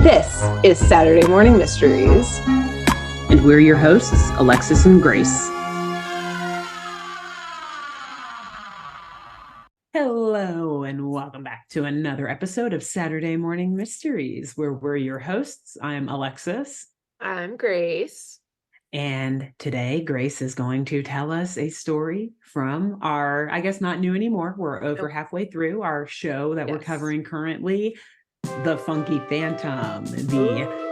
This is Saturday Morning Mysteries. And we're your hosts, Alexis and Grace. Hello, and welcome back to another episode of Saturday Morning Mysteries, where we're your hosts. I'm Alexis. I'm Grace. And today, Grace is going to tell us a story from our, I guess not new anymore, we're over halfway through our show that we're covering currently, The Funky Phantom, the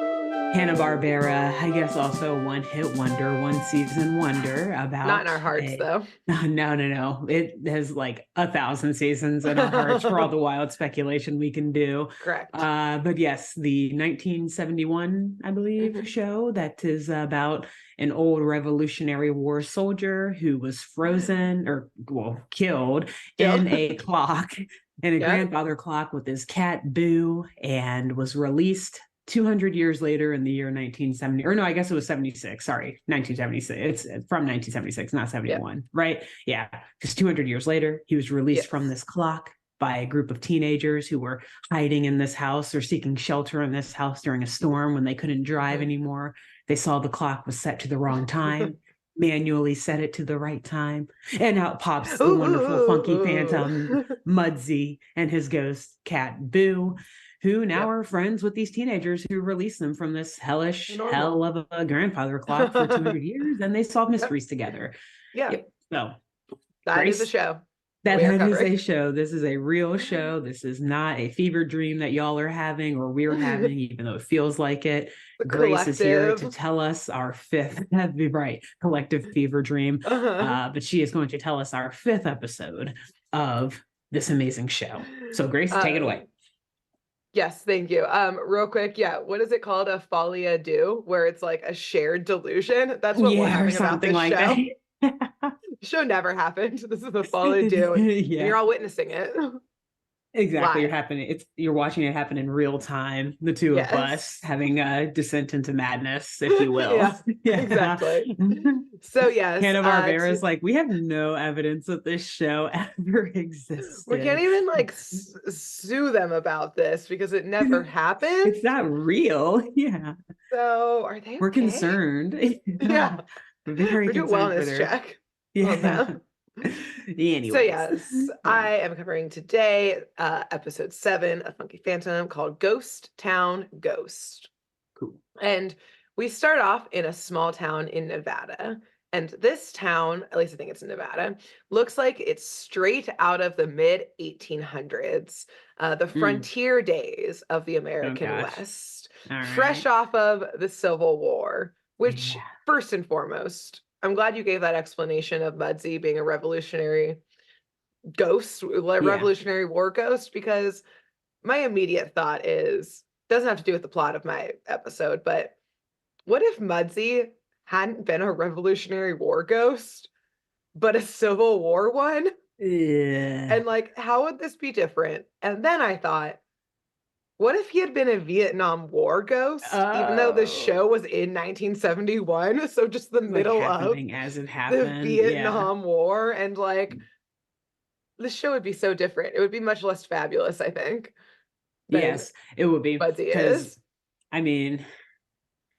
Hanna-Barbera, I guess also one-hit wonder, one-season wonder about... Not in our hearts, though. No. It has like 1,000 seasons in our hearts for all the wild speculation we can do. Correct. But yes, the 1971, I believe, show that is about an old Revolutionary War soldier who was frozen or, well, killed in a clock, in a grandfather clock with his cat Boo, and was released 200 years later in the year 1970, or no, I guess it was 76. Sorry, 1976. It's from 1976, not 71, right? Yeah, because 200 years later, he was released from this clock by a group of teenagers who were hiding in this house or seeking shelter in this house during a storm when they couldn't drive anymore. They saw the clock was set to the wrong time, manually set it to the right time, and out pops the wonderful funky phantom Mudsie and his ghost cat Boo, who now are friends with these teenagers who released them from this hellish hell of a grandfather clock for 200 years, and they solve mysteries together. So that is a show. That is a show. This is a real show. This is not a fever dream that y'all are having or we're having, even though it feels like it. Grace is here to tell us our fifth, that'd be right, collective fever dream. But she is going to tell us our fifth episode of this amazing show. So Grace, take it away. Yes, thank you. Real quick, what is it called? A folie do, where it's like a shared delusion. That's what we're having about this like show. The show never happened. This is the folie do, and you're all witnessing it. Exactly, you're watching it happen in real time. The two of us having a descent into madness, if you will. Exactly. So yes, Hanna-Barbera is like, we have no evidence that this show ever existed. We can't even like sue them about this because it never happened. It's not real. Yeah. So are they? We're concerned. We're very concerned. Do a wellness check on them. Anyways. So yes, I am covering today episode 7 of Funky Phantom called Ghost Town Ghost. Cool. And we start off in a small town in Nevada. And this town, at least I think it's in Nevada, looks like it's straight out of the mid-1800s, the frontier days of the American West, fresh off of the Civil War, which first and foremost, I'm glad you gave that explanation of Mudsie being a revolutionary ghost, Revolutionary War ghost, because my immediate thought doesn't have to do with the plot of my episode, but what if Mudsie hadn't been a Revolutionary War ghost, but a Civil War one? And like, how would this be different? And then I thought, what if he had been a Vietnam War ghost, even though the show was in 1971? So just the middle of as it happened, the Vietnam War, and like, the show would be so different. It would be much less fabulous, I think. Yes, it would be. Mudsie is. I mean,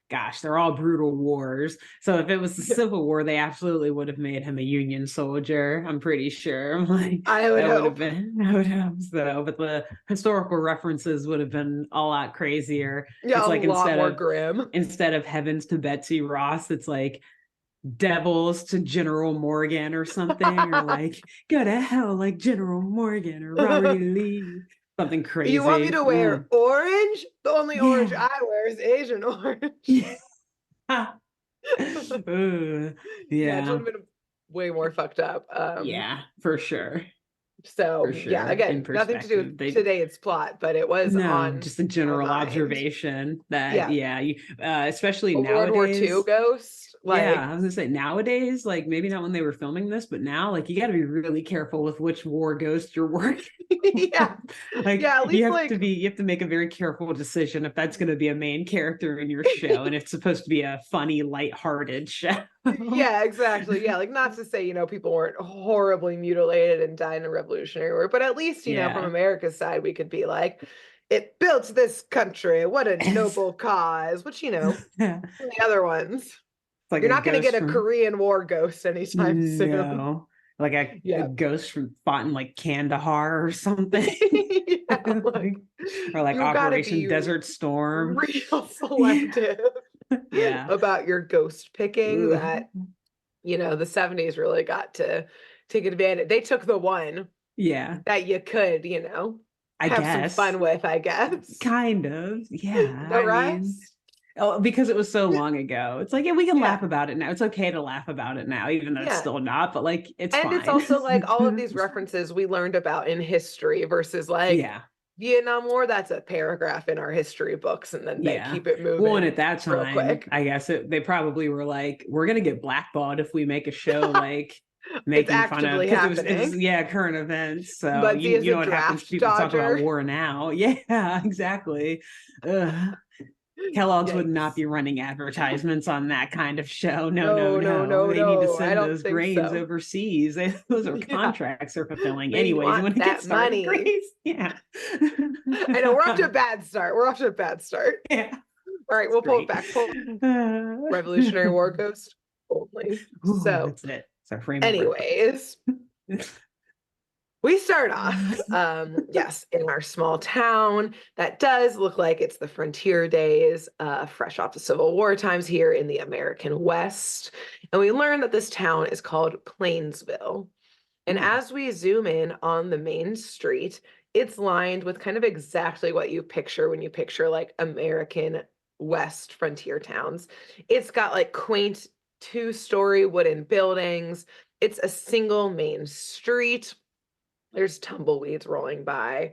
gosh, they're all brutal wars. So if it was the Civil War, they absolutely would have made him a Union soldier. I'm pretty sure. I would hope so. But the historical references would have been a lot crazier. Yeah, it's like a lot more grim. Instead of heavens to Betsy Ross, it's like devils to General Morgan or something, or like go to hell like General Morgan or Robert E. Lee. Something crazy. You want me to wear orange? The only orange I wear is Asian orange. It would have been way more fucked up. For sure. So again, nothing to do with today's plot, but it was just a general observation that especially World nowadays. War II ghost. I was gonna say nowadays, like maybe not when they were filming this, but now, like you got to be really careful with which war ghost you're working. At least you have to make a very careful decision if that's going to be a main character in your show, and it's supposed to be a funny, lighthearted show. Exactly. Like not to say people weren't horribly mutilated and died in a Revolutionary War, but at least from America's side we could be like, It built this country. What a noble cause. Which, Yeah. the other ones. It's like You're a not going to ghost get a from Korean War ghost anytime soon. no, like a Yeah. ghost from fought in like Kandahar or something. Yeah, like, Or like you got to Operation be Desert Storm. real Yeah. selective Yeah. about your ghost picking Ugh. that, the 70s really got to take advantage. They took the one Yeah, that you could, I have some guess. fun with, I guess. Kind of. Yeah. The I mean, rest, oh, because it was so long ago. It's like, yeah, we can laugh yeah, about it now. It's okay to laugh about it now, even though it's yeah. still not, but like it's And it's fine. also like all of these references we learned about in history versus like Yeah. Vietnam War, that's a paragraph in our history books, and then they Yeah. keep it Well, and moving at that real time, quick. I guess they probably were like, we're gonna get blackballed if we make a show like It's making fun of actively because it's happening. yeah, current events. So But Z is you a know what happens? draft People talk about dodger. war now. Yeah, exactly. Ugh. Kellogg's would not Yikes. be running advertisements on that kind of show. No, no, No, no, no. no, They need to no. I send don't those think grains so. overseas. Those are Yeah. contracts they're fulfilling. We Anyways, you want want to get that started, money. Grace? Yeah. I know we're off to a bad start. We're off to a bad start. Yeah. All right, It's we'll pull it great. back. Pull Revolutionary War Ghost only. Ooh, So, that's it. It's our frame of anyways, we start off, yes, in our small town that does look like it's the frontier days, fresh off the Civil War times here in the American West. And we learn that this town is called Plainsville. And Ooh, as we zoom in on the main street, it's lined with kind of exactly what you picture when you picture like American West frontier towns. It's got like quaint two-story wooden buildings. It's a single main street. There's tumbleweeds rolling by,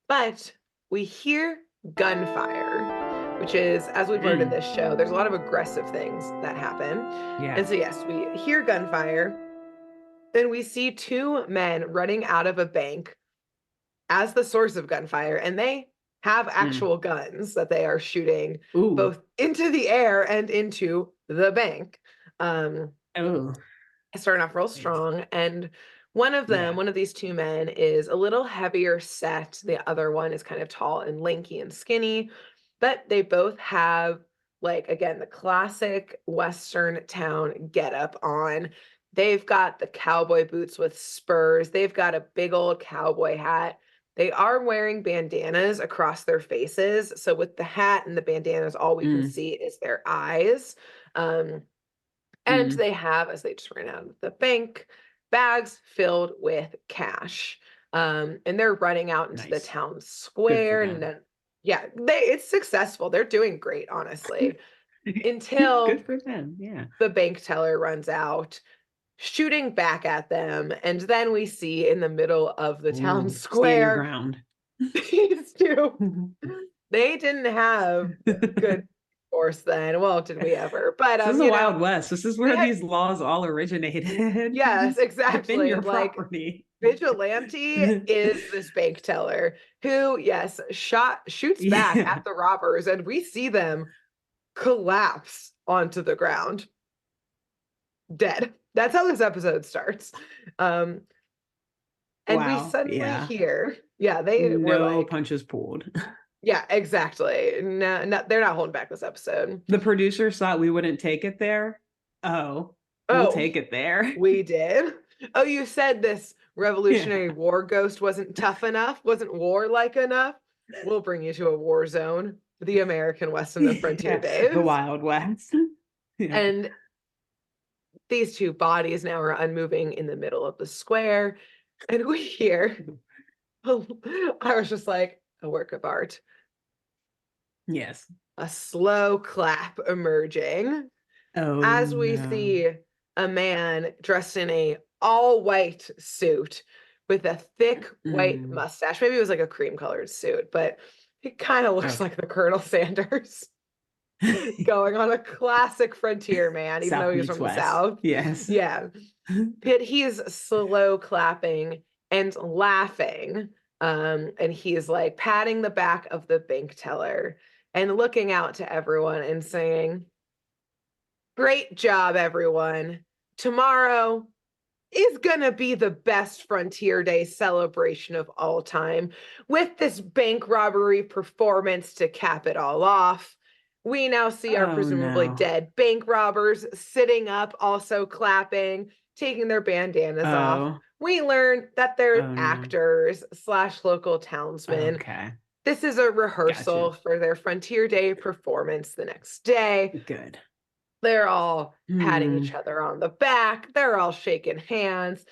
but we hear gunfire, which is, as we've learned in mm, this show, there's a lot of aggressive things that happen. yeah. And so, yes, we hear gunfire, and we see two men running out of a bank as the source of gunfire, and they have Mm. actual guns that they are shooting Ooh, both into the air and into the bank. Um, oh, Starting off real yes. strong. And one of them, Yeah. one of these two men, is a little heavier set. The other one is kind of tall and lanky and skinny, but they both have, like, again, the classic Western town getup on. They've got the cowboy boots with spurs, they've got a big old cowboy hat. They are wearing bandanas across their faces. So, with the hat and the bandanas, all we can Mm, see is their eyes. Um, and mm. they have, as they just ran out of the bank, bags filled with cash. And they're running out into the Nice. town Good for square. And them. then, yeah, it's successful. They're doing great, honestly, until Good for them. Yeah. the bank teller runs out, shooting back at them. And then we see in the middle of the town Ooh, stand your square, ground. these two, they didn't have good force then. Well, did we ever? But This is the Wild West. This is they where had, these laws all originated. yes, Defend exactly. your Like, property. vigilante is this bank teller who, yes, shoots back Yeah. at the robbers, and we see them collapse onto the ground, dead. That's how this episode starts. Um, and we Wow. suddenly Yeah. hear, yeah, they were No like, punches pulled. yeah, exactly. No, no, they're not holding back this episode. The producers thought we wouldn't take it there. Oh, we'll Oh, take it there. we did. Oh, you said this Yeah. Revolutionary War ghost wasn't tough enough, wasn't warlike enough. We'll bring you to a war zone, the American West in the frontier Yeah. The days. Wild West. Yeah. And these two bodies now are unmoving in the middle of the square. And we hear, oh, I was just like, a work of art, Yes. a slow clap emerging Oh as we no. see a man dressed in a all white suit with a thick white Mm. mustache. Maybe it was like a cream colored suit, but it kind of looks Okay. like the Colonel Sanders going on a classic frontier man, even though South he was meets from the West. South. Yes. Yeah. Pitt, he's slow clapping and laughing. And he's like patting the back of the bank teller and looking out to everyone and saying, "Great job, everyone. Tomorrow is going to be the best Frontier Day celebration of all time, with this bank robbery performance to cap it all off. We now see our Oh presumably no. dead bank robbers sitting up, also clapping, taking their bandanas off. Oh, We learn that they're oh no. actors slash local townsmen. Okay. This is a Gotcha. rehearsal for their Frontier Day performance the next day. Good. They're all patting each Hmm. other on the back. They're all shaking hands.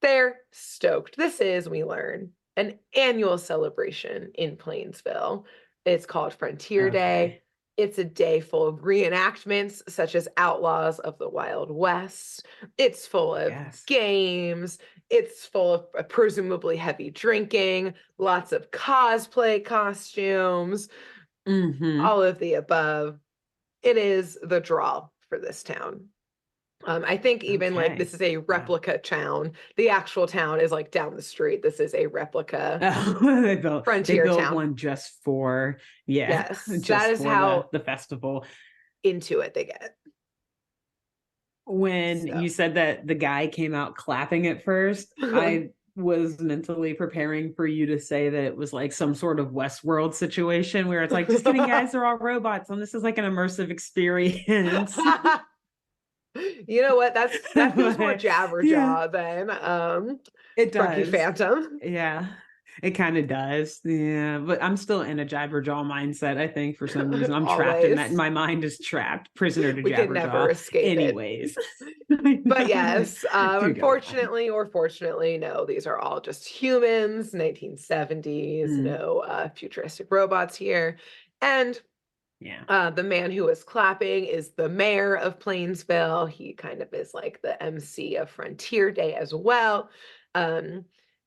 They're stoked. This is, we learn, an annual celebration in Plainsville. It's called Frontier Day. Okay. It's a day full of reenactments, such as Outlaws of the Wild West. It's full of Yes. games. It's full of presumably heavy drinking, lots of cosplay costumes, Mm-hmm. all of the above. It is the draw for this town. I think even like Okay. this is a Wow. replica town. The actual town is like down the street. This is a replica Oh, they frontier built town. one just for, yeah, Yes, that just is for how the festival. into it they get. When So you said that the guy came out clapping at first, I was mentally preparing for you to say that it was like some sort of Westworld situation where it's like, just kidding, guys, they're all robots, and this is like an immersive experience. you know what? That feels more But yeah, Jabberjaw than it Funky does. Phantom. Yeah, it kind of does. Yeah, but I'm still in a Jabberjaw mindset. I think for some reason I'm trapped in that. Always. My mind is trapped, prisoner to We can never Jabberjaw. escape it. Anyways, I But know. yes, Do go on. unfortunately or fortunately, no, these are all just humans, 1970s, Mm, no futuristic robots here. And yeah. the man who is clapping is the mayor of Plainsville. He kind of is like the MC of Frontier Day as well. Um,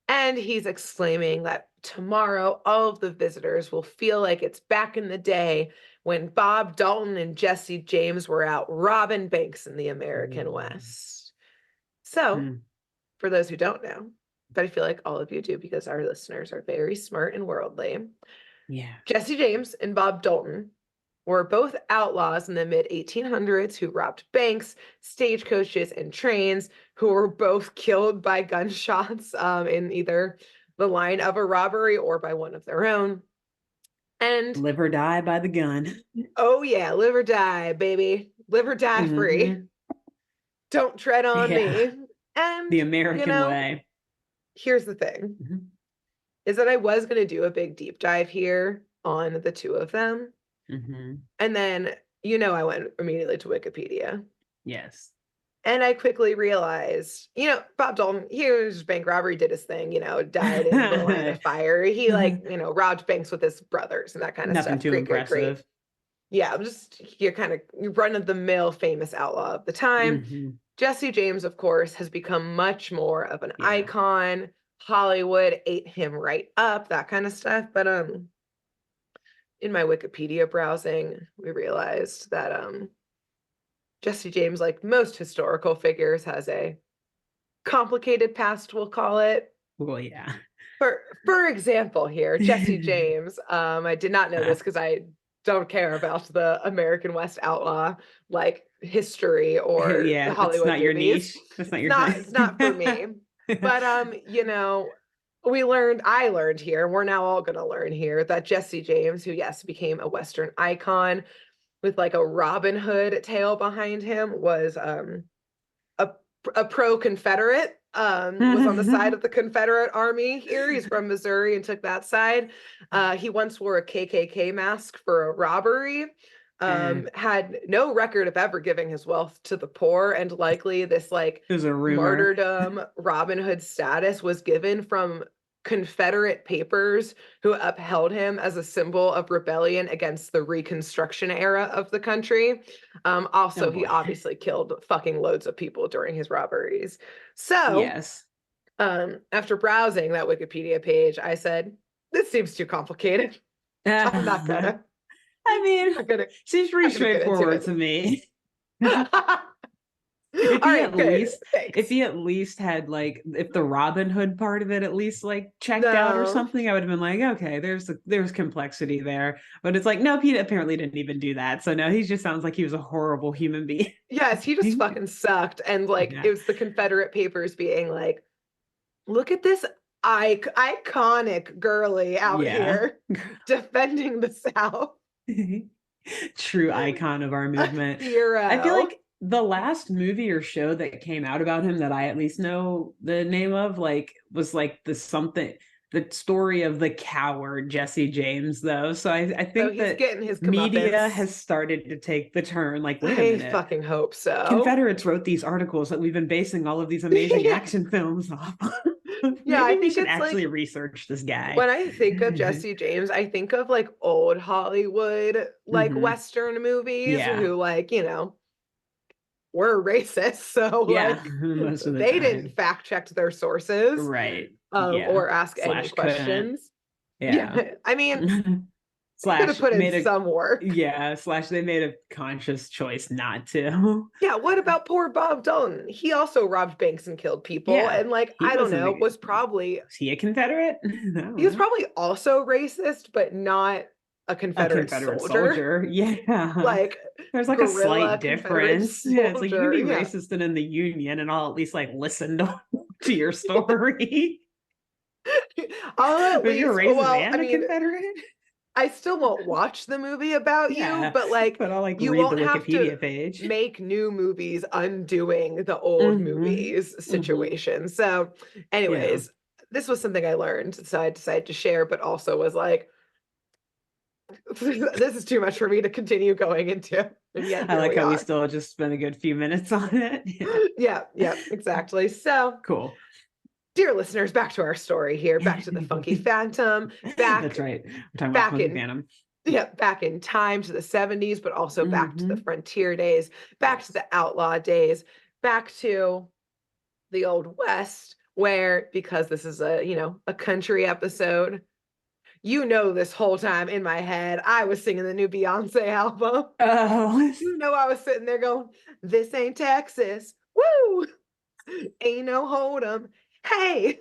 and he's exclaiming that tomorrow all of the visitors will feel like it's back in the day when Bob Dalton and Jesse James were out robbing banks in the American Mm, West. So, mm, for those who don't know, but I feel like all of you do because our listeners are very smart and worldly, yeah. Jesse James and Bob Dalton were both outlaws in the mid 1800s who robbed banks, stagecoaches, and trains, who were both killed by gunshots in either the line of a robbery or by one of their own. And Live or die by the gun. oh, yeah, live or die, baby. Live or die free. Hmm. Don't tread on Yeah. me. And, The you American know, way. here's the thing Hmm. is that I was going to do a big deep dive here on the two of them. Hmm. And then, I went immediately to Wikipedia. Yes. And I quickly realized, Bob Dalton, he was bank robbery, did his thing, died in the line of fire. He robbed banks with his brothers and that kind of Nothing stuff. too Great, great, great. impressive. Yeah, I'm just you're kind of run of the mill famous outlaw of the time. Hmm. Jesse James, of course, has become much more of an Yeah. icon. Hollywood ate him right up, that kind of stuff. But in my Wikipedia browsing, we realized that Jesse James, like most historical figures, has a complicated past, we'll call it. Well, yeah. For example, here, Jesse James. I did not know this because I don't care about the American West outlaw like history or Yeah, that's Hollywood not your movies. niche. That's not It's your not thing. it's not for me. But I learned here, we're now all gonna learn here that Jesse James, who yes, became a Western icon with like a Robin Hood tale behind him, was a pro-Confederate, was on the side of the Confederate Army here. He's from Missouri and took that side. He once wore a KKK mask for a robbery. Eh, Had no record of ever giving his wealth to the poor, and likely this like there's a rumor. martyrdom Robin Hood status was given from Confederate papers who upheld him as a symbol of rebellion against the Reconstruction era of the country. Oh Also, he boy. obviously killed fucking loads of people during his robberies. So, Yes. after browsing that Wikipedia page, I said, "This seems too complicated. I'm not I gonna, mean, not gonna, seems pretty not gonna get into straightforward it." to me. If All he right, at good. least if Thanks. he at least had like if the Robin Hood part of it at least like checked out or No. something, I would have been like, okay, there's complexity there. But it's like, nope, he apparently didn't even do that. So no, he just sounds like he was a horrible human being. Yes, he just fucking sucked. And like Yeah. it was the Confederate papers being like, look at this iconic girly out Yeah. here defending the South. True icon of our A movement. I feel hero. like the last movie or show that came out about him that I at least know the name of, like, was like the story of the coward Jesse James, though. So I So think he's that getting his media comeuppance. has started to take the turn, like, wait a I minute. fucking hope so. Confederates wrote these articles that we've been basing all of these amazing Yeah. action films off. Yeah, I Maybe we think should it's actually like research this guy. when I think of Jesse James, I think of like old Hollywood, like Hmm. Western movies Yeah. who, like, were racist. So, Yeah. like, Most of the they didn't time. fact check their sources Right. Yeah. or ask any Slash couldn't. questions. Yeah. Yeah, I mean, they could have Slash put in made a some work. yeah, slash they made a conscious choice not to. Yeah, what about poor Bob Dylan? He also robbed banks and killed people, Yeah. and like, He I don't wasn't know, a was he a Confederate? I he was don't know. probably also racist, but not a A Confederate Confederate soldier. soldier. Yeah. Like There's like a guerrilla slight Confederate difference. Yeah, it's like you can soldier. be Yeah. racist and in the Union and I'll at least like listen to your story. I'll at But if you're least, racist well, I and a mean, Confederate, I still won't watch the movie about you, yeah. but like, But I'll like you read the won't have to Wikipedia page. make new movies undoing the old Hmm. movies Hmm. situation. So, Yeah. anyways, this was something I learned, so I decided to share, but also was like, this is too much for me to continue going into. And yet I here like we how we are. still just spent a good few minutes on it. Yeah. Yeah, yeah, exactly. So, Cool. dear listeners, back to our story here, back to the Funky Phantom, That's back right. We're talking about back Funky in Phantom. yeah, back in time to the 70s, but also back to the Hmm. frontier days, back to Yes. the outlaw days, back to the old West, where because this is a country episode, this whole time in my head, I was singing the new Beyonce album. Oh, I was sitting there going, this ain't Texas. Woo! Ain't no hold 'em. Hey,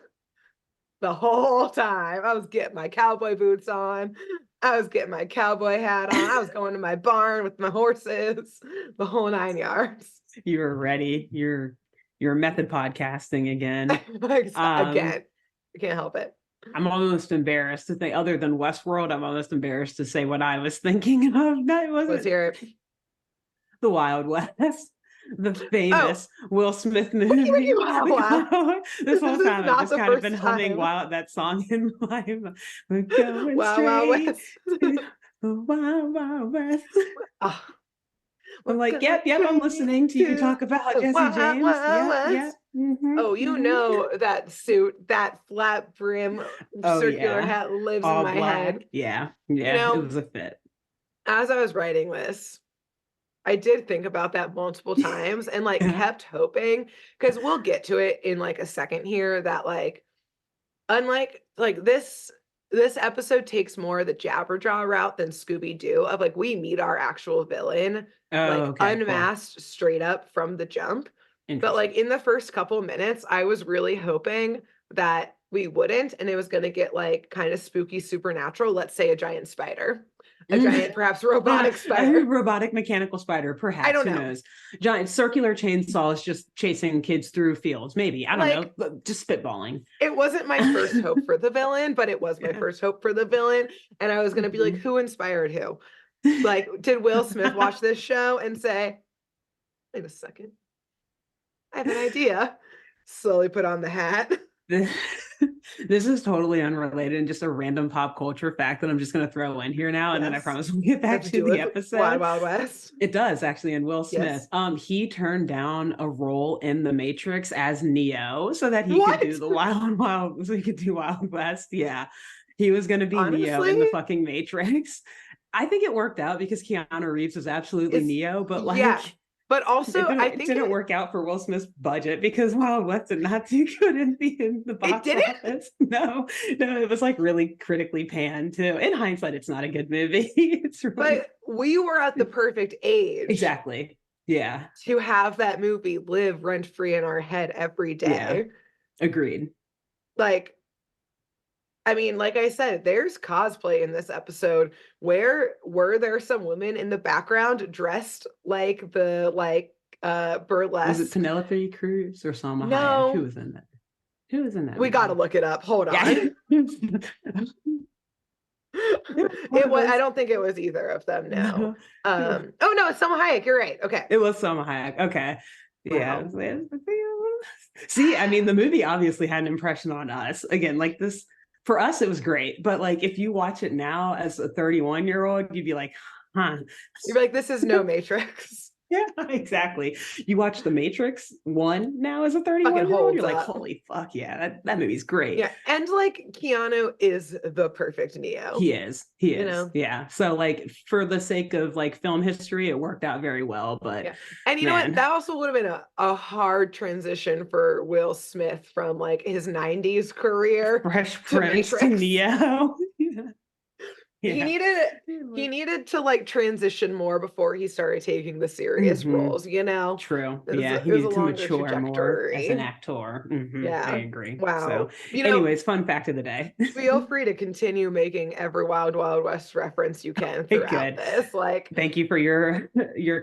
the whole time. I was getting my cowboy boots on. I was getting my cowboy hat on. I was going to my barn with my horses, the whole 9 yards. you were ready. You're method podcasting again. Again, I can't help it. I'm almost embarrassed to think, other than Westworld, I'm almost embarrassed to say what I was thinking of. That Let's wasn't hear it. the Wild West, the Oh, famous Will Smith wiki wiki movie. wow wow. This whole This is time I've not just the kind of first been humming time. wild that song in my we're going Wow wow straight west. to the Wild Wild West. Oh, we're I'm like, going yep, I'm straight listening to you to talk about the Jesse wild James. wild Yep, yep. west. Mm-hmm, Oh, mm-hmm. that suit, that flat brim Oh circular yeah. hat lives in All my head. black. Yeah, You yeah, it know, was a fit. as I was writing this, I did think about that multiple times and like kept hoping because we'll get to it in like a second here that like unlike like this episode takes more the Jabberjaw route than Scooby-Doo of like we meet our actual villain Oh, like okay, cool. unmasked straight up from the jump. But like Interesting. in the first couple minutes, I was really hoping that we wouldn't and it was going to get like kind of spooky supernatural, let's say a giant spider, a giant perhaps robotic A spider. robotic mechanical spider, I perhaps. don't Who know. knows? Giant circular chainsaws just chasing kids through fields. Maybe. I don't know. Like Just spitballing. it wasn't my first hope for the villain, but it was my Yeah. first hope for the villain. And I was going to be like, Mhm. who inspired who? Like, did Will Smith watch this show and say, wait a second, I have an idea? Slowly put on the hat. This, this is totally unrelated and just a random pop culture fact that I'm just going to throw in here now. And then I Yes. promise we'll get back Has to to do the with Wild episode. Wild West. It does actually, and Will Smith. Yes. He turned down a role in The Matrix as Neo so that he could What? do the Wild, so he could do Wild West. Yeah, he was going to be Neo in Honestly, the fucking Matrix. I think it worked out because Keanu Reeves was absolutely it's Neo, but yeah. like But also, I it think didn't work out for Will Smith's budget because Wild West did not do good in the it box didn't. office. No, no, it was like really critically panned too. In hindsight, it's not a good movie. It's really But we were at the perfect age. exactly. Yeah. to have that movie live rent free in our head every Yeah. day. Agreed. Like, I mean, like I said, there's cosplay in this episode. Where were there some women in the background dressed like the Was it burlesque? Penelope Cruz or Salma Hayek? Who No, was in that? Who was in that we got to movie? look it up. Hold Yeah. on. It was one It of was, I those. don't think it was either of them, no. No, it Oh no, it's Selma Hayek. You're right. Okay. was Salma Hayek. Okay. Yeah. Wow. See, I mean, the movie obviously had an impression on us. Again, like this, for us, it was great. But like, if you watch it now as a 31-year-old, you'd be like, huh. You're like, this is no Matrix. Yeah, exactly. You watch The Matrix 1 now as a Fucking 31-year-old, you're holds like, up. holy fuck, yeah, that movie's great. Yeah. And like Keanu is the perfect Neo, He is. He you is. know? Yeah. So like for the sake of like film history, it worked out very well. But Yeah. And you know what? man, That also would have been a hard transition for Will Smith from like his 90s career Fresh to Prince to Matrix. Neo. He Yeah. needed he needed to like transition more before he started taking the serious Hmm. roles, you know? True. It was Yeah. a, He it was a needed to longer mature more as an trajectory. actor. I Yeah. agree. So, Wow. You know, anyways, fun fact of the day. feel free to continue making every Wild Wild West reference you can throughout Good. this. Like, Thank you for your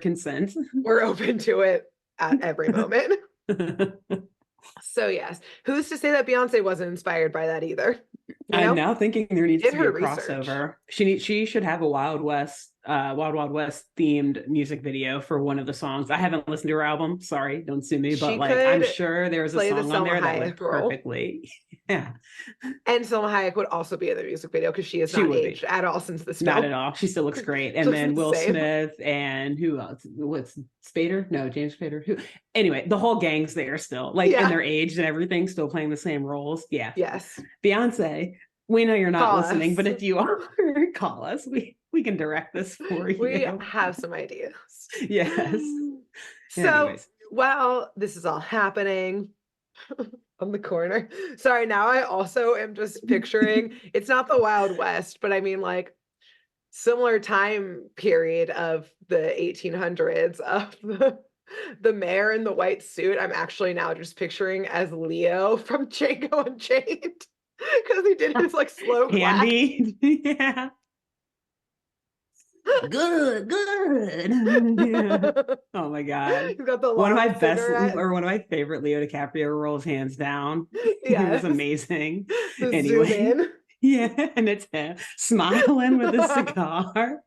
consent. we're open to it at every moment. So yes, who's to say that Beyonce wasn't inspired by that either? You I'm know, now thinking there needs did to be her a research. crossover. She should have a Wild Wild West themed music video for one of the songs. I haven't listened to her album. Sorry, don't sue me, but She like I'm could sure there's a play the song on Selma there that would Hayek role. perfectly. Yeah, And Selma Hayek would also be in the music video because she has she not would aged be. at all since this Not film. at all. She still looks great. She And looks then the Will same. Smith and who else? What's Spader? No, James Spader. Who? Anyway, the whole gang's there still, like, and Yeah. their age and everything, still playing the same roles. Yeah, Yes. Beyonce. We know you're not Call listening, us. but if you are, call us. We can direct this for We you. have some ideas. Yes. So Anyways. while this is all happening on the corner, sorry, now I also am just picturing it's not the Wild West, but I mean like similar time period of the 1800s of the mayor in the white suit. I'm actually now just picturing as Leo from Django Unchained because he did his like slow clap. Candy. Yeah. Good, good. Yeah. Oh my God. He's got the One of my long best cigarette. or one of my favorite Leo DiCaprio roles, hands down. It was Yes, amazing. the zoom Anyway. in. Yeah, and it's him smiling with a cigar.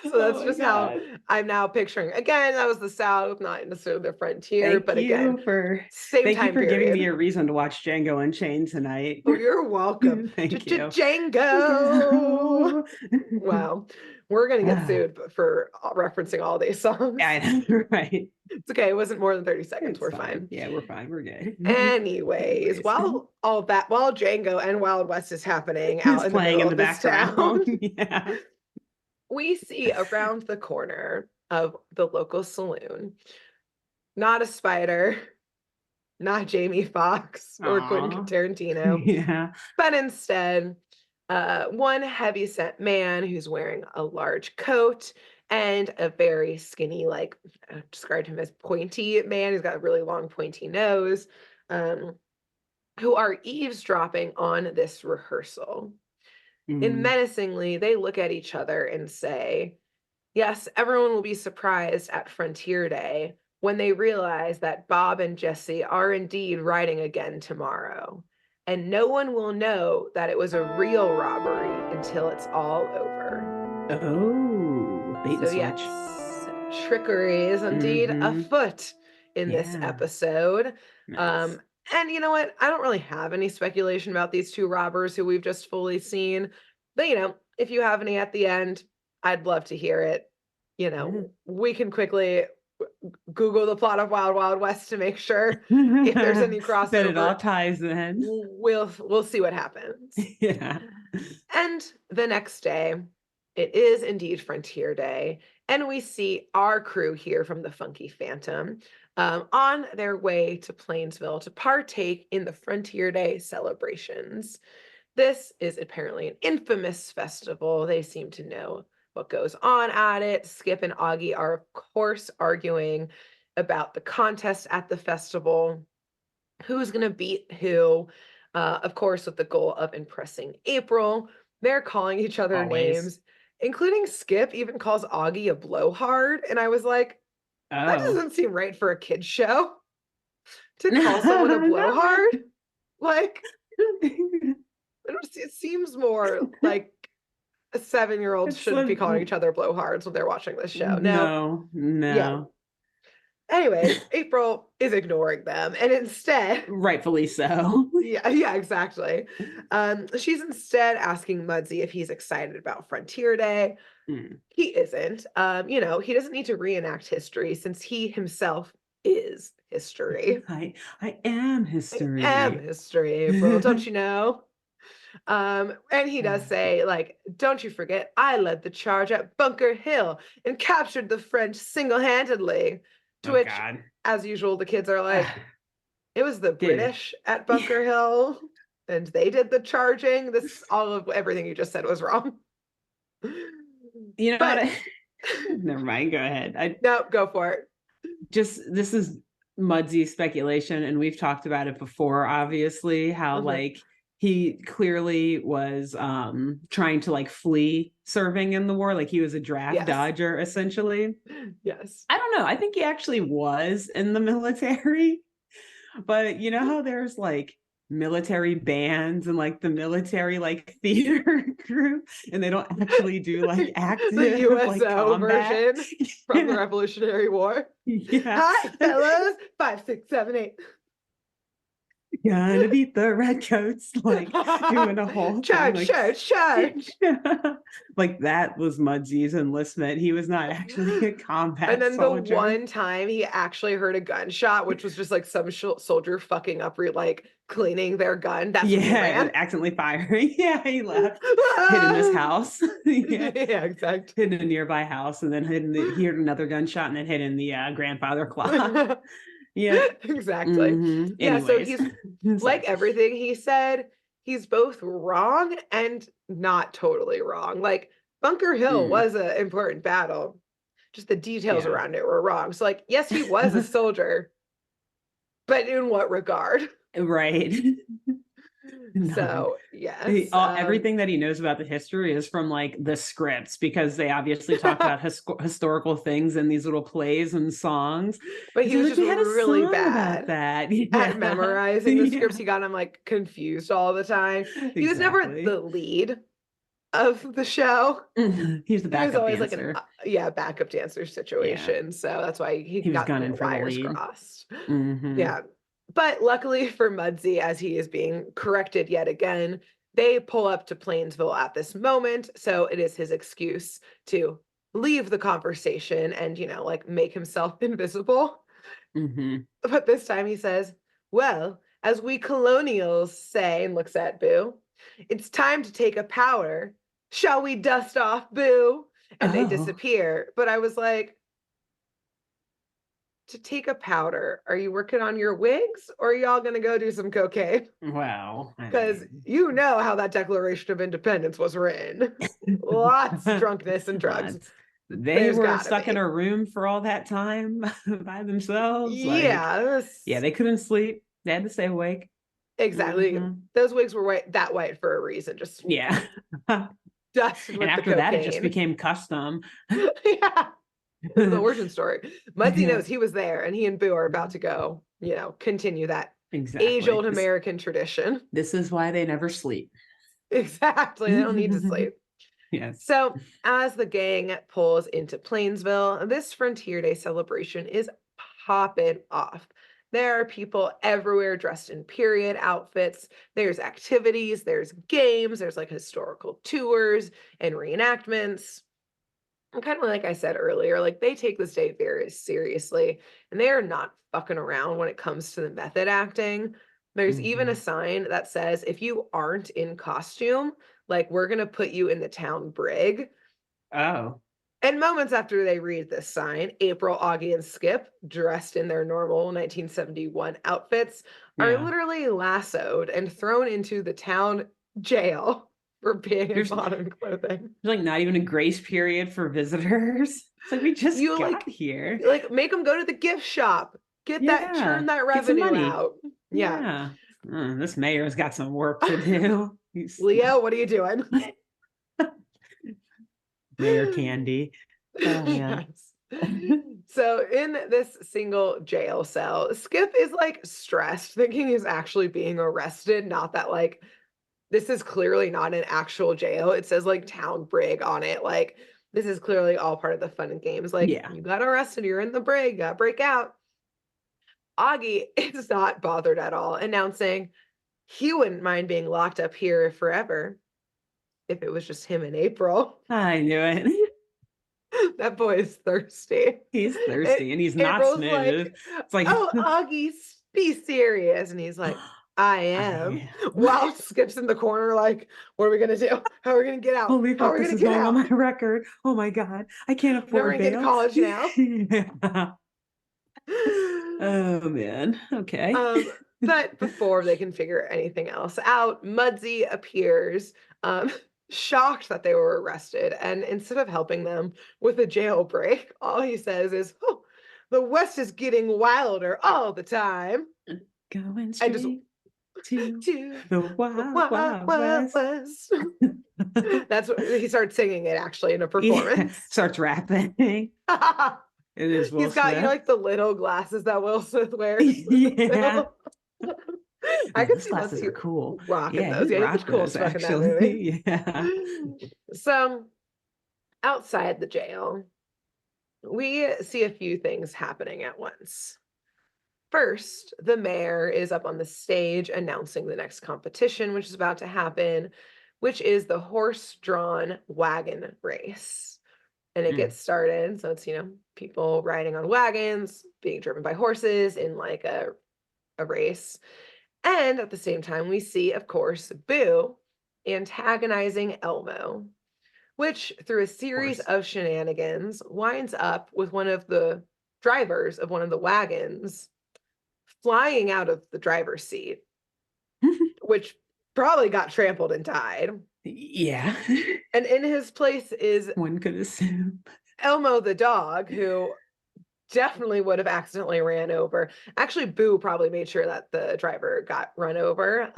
So Oh that's my just how God. I'm now picturing. Again, that was the South, not necessarily the frontier, Thank but again, you for same thank you time for giving me period. a reason to watch Django Unchained tonight. Oh, you're welcome. Thank you. Django. Go. Wow. We're gonna get Ah, sued for referencing all these songs. I know, right? It's okay. It wasn't more than 30 seconds. It's We're fine. fine. Yeah, we're fine. We're good. Anyways, Anyways, while Django and Wild West is happening who's out in the playing middle in of the this town, background? Yeah. we see around the corner of the local saloon, not a spider, not Jamie Foxx or Quentin Aw. Tarantino, Yeah. but instead, one heavyset man who's wearing a large coat and a very skinny, like I described him as pointy man. He's got a really long, pointy nose, um, who are eavesdropping on this rehearsal. And Mm. menacingly, they look at each other and say, yes, everyone will be surprised at Frontier Day when they realize that Bob and Jesse are indeed riding again tomorrow. And no one will know that it was a real robbery until it's all over. Oh, bait and So, switch. yes, trickery is indeed Mm-hmm. afoot in this Yeah. episode. Nice. Um, and you know what? I don't really have any speculation about these two robbers who we've just fully seen. But, if you have any at the end, I'd love to hear it. Yeah. We can quickly Google the plot of Wild Wild West to make sure if there's any That it crossover. all ties in. We'll see what happens. Yeah. And the next day, it is indeed Frontier Day, and we see our crew here from the Funky Phantom on their way to Plainsville to partake in the Frontier Day celebrations. This is apparently an infamous festival they seem to know what goes on at it. Skip and Augie are, of course, arguing about the contest at the festival, who's going to beat who, of course, with the goal of impressing April. They're calling each other Always. names, including Skip even calls Augie a blowhard. And I was like, that Oh. doesn't seem right for a kid's show to call someone a Not right. blowhard. Like, it seems more like a 7-year-old It's shouldn't be like, calling each other blowhards when they're watching this show. No, no, yeah. no. Anyways, April is ignoring them, and instead, Rightfully so. yeah, exactly. She's instead asking Mudsie if he's excited about Frontier Day. Mm. He isn't. He doesn't need to reenact history since he himself is history. I am I am history. history, April. Don't you know? And he does say, like, don't you forget, I led the charge at Bunker Hill and captured the French single-handedly. To Oh which, God. as usual, the kids are like, it was the Dude. British at Bunker Hill, and they did the charging. All of everything you just said was wrong. You know But what? Never mind. Go ahead. no, go for it. This is Mudsy speculation, and we've talked about it before, obviously, how Mhm. like he clearly was trying to like flee serving in the war, like he was a draft Yes. dodger, essentially. Yes. I don't know. I think he actually was in the military. But you know how there's like military bands and like the military like theater group, and they don't actually do like The active like USO combat. version from the Revolutionary War. Yeah. Hi, fellas. 5, 6, 7, 8. Gonna beat the redcoats, like doing a whole thing Charge, like charge, charge. like that was Mudsy's enlistment. He was not actually a And combat then the soldier. one time he actually heard a gunshot, which was just like some soldier fucking up, like cleaning their gun. That's when he Yeah, ran. accidentally firing. Yeah, he left, hid in this house. Yeah, Yeah, exactly. hid in a nearby house, and then he heard another gunshot, and then hid in the grandfather clock. Yeah. Exactly. Yeah, so Anyways, he's like sorry. everything he said, he's both wrong and not totally wrong. Like Bunker Hill Mm, was an important battle. Just the details yeah. around it were wrong. So like, yes, he was a soldier, but in what regard? Right. None. So, yes. Everything that he knows about the history is from like the scripts, because they obviously talk about historical things in these little plays and songs. But And he so was like just we had a really song about bad that. at Yeah. memorizing the Yeah. scripts. He got him like confused all the time. He was never Exactly. the lead of the show. He's the He was backup always like an dancer. backup dancer Yeah. situation. So that's why he He was got gunning for the wires lead. crossed. Hmm. Yeah. But luckily for Mudsy, as he is being corrected yet again, they pull up to Plainsville at this moment. So it is his excuse to leave the conversation and, like make himself invisible. Hmm. But this time he says, well, as we colonials say, and looks at Boo, it's time to take a powder. Shall we dust off, Boo? And they Oh, disappear. But I was like, to take a powder, are you working on your wigs or are y'all going to go do some cocaine? wow. I Because mean, you know how that Declaration of Independence was written. Lots of drunkenness and drugs. but they There's were gotta stuck in be. a room for all that time by themselves. Like, Yeah, yeah, they couldn't sleep. They had to stay awake. exactly. Hmm. Those wigs were that white for a reason, just Yeah. And dusted with the after that, it just cocaine. became custom. Yeah. This is the origin story. Mudsie Yeah, knows he was there and he and Boo are about to go, continue that exactly. age-old American tradition. This is why they never sleep. Exactly. They don't need to sleep. Yes. So, as the gang pulls into Plainsville, this Frontier Day celebration is popping off. There are people everywhere dressed in period outfits. There's activities, there's games, there's like historical tours and reenactments. And kind of like I said earlier, like they take this day very seriously and they are not fucking around when it comes to the method acting. There's even a Hmm. sign that says if you aren't in costume, like we're going to put you in the town brig. Oh, And moments after they read this sign, April, Augie, and Skip, dressed in their normal 1971 outfits, are yeah. literally lassoed and thrown into the town jail. for being in There's modern clothing. like not even a grace period for visitors. It's like we just You got here. make them go to the gift shop, Yeah, churn that get some revenue money. out. Yeah. Yeah. This mayor's got some work to do. He's Leo, what are you doing? Mayor Candy. Oh man. Yes. So in this single jail cell, Skip is like stressed, thinking he's actually being arrested. Not that like this is clearly not an actual jail. It says like town brig on it. Like this is clearly all part of the fun and games. Like Yeah. you got arrested, you're in the brig, got break out. Augie is not bothered at all, announcing he wouldn't mind being locked up here forever if it was just him and April. I knew it. That boy is thirsty. He's And thirsty and he's not April's like, smooth. It's like "Oh, Augie, be serious." And he's like, "I am." I While Skip's in the corner, like, "What are we gonna do? How are we gonna get out? holy How are fuck, we this gonna is get going on out? my record. Oh my god. I can't Never afford gonna get to bail. college now." Yeah. Oh man. Okay. Um, but before they can figure anything else out, Mudsy appears, um, shocked that they were arrested. And instead of helping them with a jailbreak, all he says is, "Oh, the West is getting wilder all the time." Going And just straight to to the the wild, wild, wild wild west. west. That's what he started singing it actually in a Yeah. performance. Starts rapping. It is Will He's got, Smith. like the little glasses that Will Smith wears in the Yeah. film. I Yeah, could those see glasses are Muzzy cool. rocking Yeah, those. he'd Yeah, he looked rock cool those as fuck in that movie. actually. Yeah. So outside the jail, we see a few things happening at once. First, the mayor is up on the stage announcing the next competition, which is about to happen, which is the horse-drawn wagon race. And it Mm, gets started. So it's, people riding on wagons, being driven by horses in like a race. And at the same time, we see, of course, Boo antagonizing Elmo, which through a of series course. of shenanigans winds up with one of the drivers of one of the wagons flying out of the driver's seat, which probably got trampled and died. Yeah. And in his place is One could assume. Elmo the dog, who definitely would have accidentally ran over. Actually, Boo probably made sure that the driver got run over.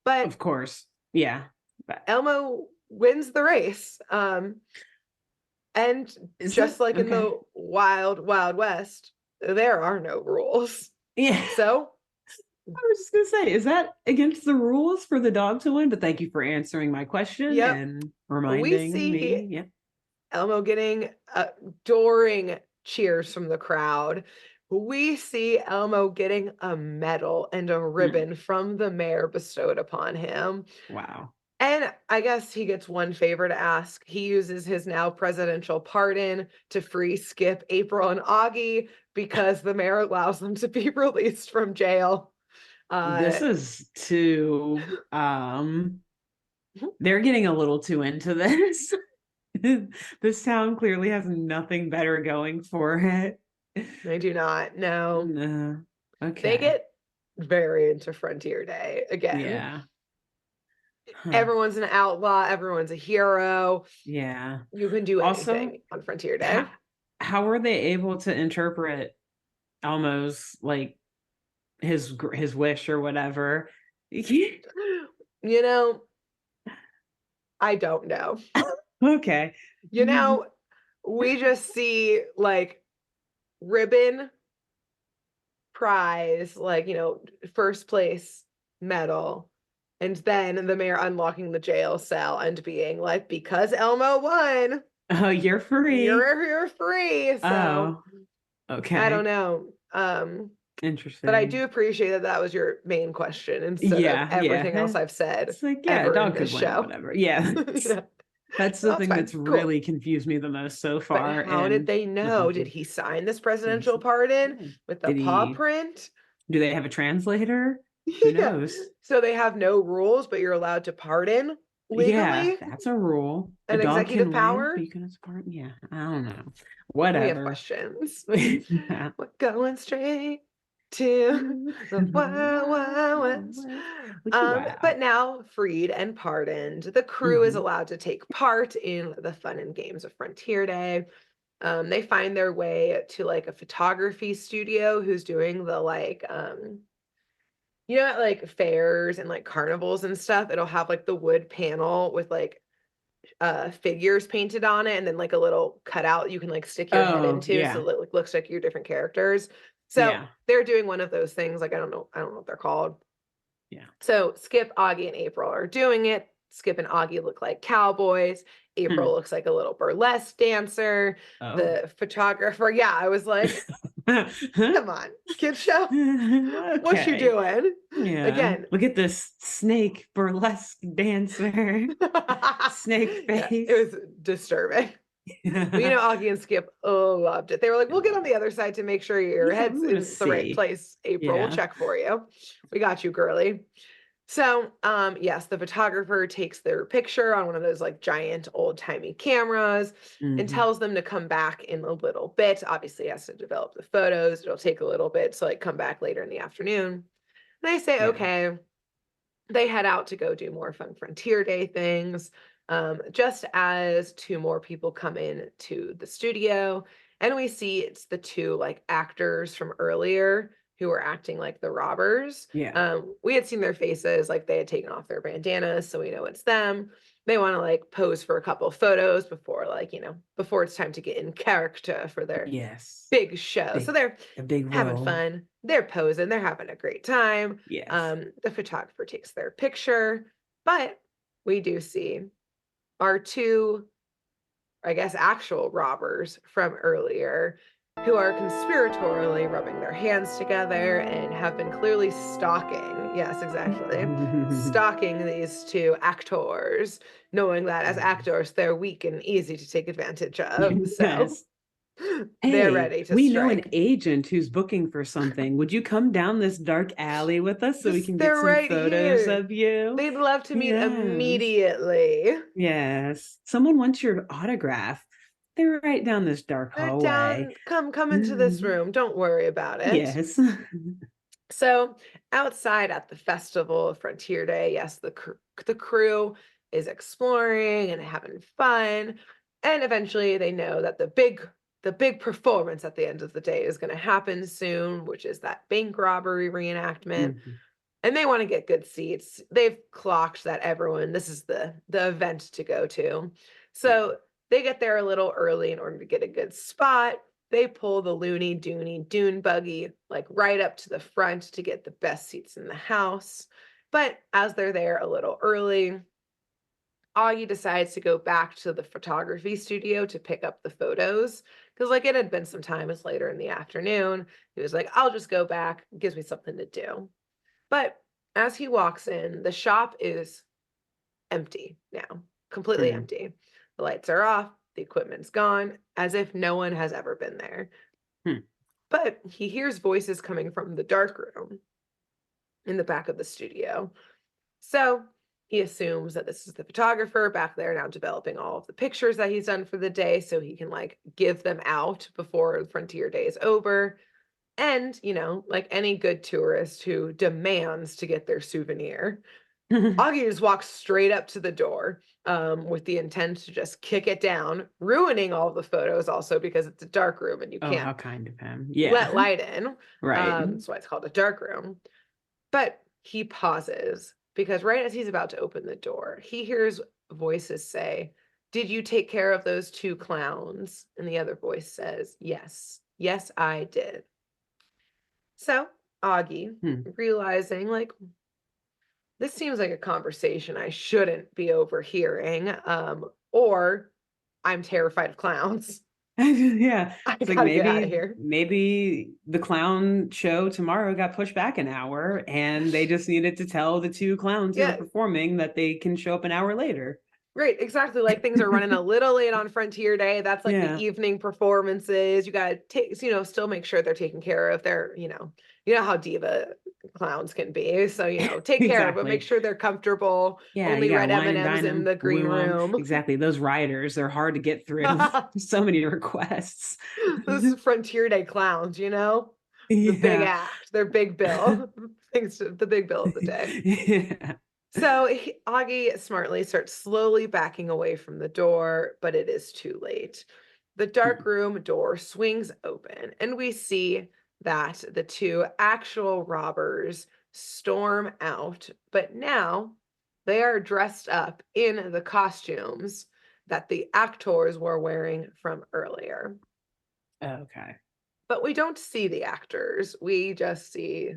But Of course. Yeah. But Elmo wins the race. And is just it like in okay? the wild, wild west, there are no rules. Yeah. So, I was just gonna say, is that against the rules for the dog to win? But thank you for answering my question yep, and we reminding see me. Yeah. Elmo getting adoring cheers from the crowd. We see Elmo getting a medal and a Mm, ribbon from the mayor bestowed upon him. wow. And I guess he gets one favor to ask. He uses his now presidential pardon to free Skip, April, and Augie because the mayor allows them to be released from jail. This Uh, is too they're getting a little too into this. This town clearly has nothing better going for it. I do not know. No. They Okay. get very into Frontier Day again. Yeah. Huh. Everyone's an outlaw, everyone's a hero. Yeah. You can do Also, anything on Frontier how Day. how were they able to interpret Elmo's like his wish or whatever? You know, I don't know. Okay. You know, we just see like ribbon, prize, like, first place medal. And then the mayor unlocking the jail cell and being like, because Elmo won, Oh, you're free. you're free. So Oh, I don't okay. know. But I do Interesting. appreciate that that was your main question instead of Yeah, yeah. everything else I've said It's like, yeah, a ever in dog this could win, show. whatever. Yeah. Yeah. That's the That's thing fine. that's Cool. really confused me the most so But far how did in they the know? whole Did thing. he sign this Did he presidential say, pardon yeah. with the Did paw he, print? do they have a translator? Who Yeah. knows? So they have no rules, but you're allowed to pardon Yeah, legally? that's a rule. A An dog executive can win, power? but you can support. Yeah, I don't know. We have Whatever. questions. Yeah. We're going straight to the Wild Wild West. Look at But wow. now freed and pardoned, the crew is allowed to take part in the fun and games of Frontier Day. They find their way to like a photography studio who's doing the like at like fairs and like carnivals and stuff, it'll have like the wood panel with like figures painted on it and then like a little cutout you can like stick your head Oh, into so yeah. it like, looks like your different characters. So Yeah. they're doing one of those things, like I don't know what they're called. Yeah. So Skip, Augie, and April are doing it. Skip and Augie look like cowboys. April Hmm. looks like a little burlesque dancer. Oh. The photographer, yeah, I was like, come on, kid show. What you Okay. doing? Yeah. Again. Look at this snake burlesque dancer. Snake Yeah, it face. was disturbing. But Augie and Skip loved it. They were like, we'll get on the other side to make sure your Yeah, head's we want to in the right see. place. April, we'll Yeah. check for you. We got you, girly. So, yes, the photographer takes their picture on one of those like giant old-timey cameras and Hmm. tells them to come back in a little bit. Obviously, he has to develop the photos. It'll take a little bit, so like come back later in the afternoon. And I say, Yeah. okay. They head out to go do more fun Frontier Day things, just as two more people come in to the studio, and we see it's the two like actors from earlier who were acting like the robbers. Yeah. We had seen their faces, like they had taken off their bandanas, so we know it's them. They want to like pose for a couple photos before before it's time to get in character for their Yes. big show. So Big, they're a big having role. fun, they're posing, they're having a great time. Yes. The photographer takes their picture, but we do see our two, I guess, actual robbers from earlier who are conspiratorially rubbing their hands together and have been clearly stalking. Yes, exactly. Stalking these two actors, knowing that as actors, they're weak and easy to take advantage of. So Yes. they're Hey, ready to we know an strike. agent who's booking for something. Would you come down this dark alley with us so we This, can get they're some right photos here. of you? They'd love to meet Yes. immediately. Yes. Someone wants your autograph. They're right down this dark They're hallway. down. Come into this room. Don't worry about it. Yes. So outside at the festival of Frontier Day, yes, the crew is exploring and having fun, and eventually they know that the big performance at the end of the day is going to happen soon, which is that bank robbery reenactment. Mhm. And they want to get good seats. They've clocked that this is the event to go to. Yeah. So they get there a little early in order to get a good spot. They pull the loony doony dune buggy like right up to the front to get the best seats in the house. But as they're there a little early, Augie decides to go back to the photography studio to pick up the photos because like it had been some time, it's later in the afternoon. He was like, I'll just go back. It gives me something to do. But as he walks in, the shop is empty now, completely Mm. empty. The lights are off, the equipment's gone, as if no one has ever been there. Hmm. But he hears voices coming from the dark room in the back of the studio. So he assumes that this is the photographer back there now developing all of the pictures that he's done for the day so he can like give them out before Frontier Day is over. And, like any good tourist who demands to get their souvenir, Augie just walks straight up to the door with the intent to just kick it down, ruining all the photos also because it's a dark room and you Oh, can't how kind of him. let Yeah. light in. Right. That's why it's called a dark room. But he pauses because right as he's about to open the door, he hears voices say, "Did you take care of those two clowns?" And the other voice says, "Yes. Yes, I did." So Augie, Hmm. realizing like this seems like a conversation I shouldn't be overhearing, or I'm terrified of clowns. Yeah. I It's like gotta get out of maybe here. maybe the clown show tomorrow got pushed back an hour and they just needed to tell the two clowns who are Yeah, performing that they can show up an hour later. right, exactly. Like things are running a little late on Frontier Day. That's like the Yeah. evening performances. You gotta take, still make sure they're taken care of. You know how diva clowns can be. So, take care, but make Exactly. sure they're comfortable. Yeah, you Only gotta red wine and M&Ms dine in them, the green woo them. room. Exactly. Those riders, they're hard to get through. So many requests. Those Frontier Day clowns. the big Yeah. act, their big bill, thanks to the big bill of the day. Yeah. So Augie smartly starts slowly backing away from the door, but it is too late. The dark room door swings open, and we see that the two actual robbers storm out, but now they are dressed up in the costumes that the actors were wearing from earlier. Okay. But we don't see the actors, we just see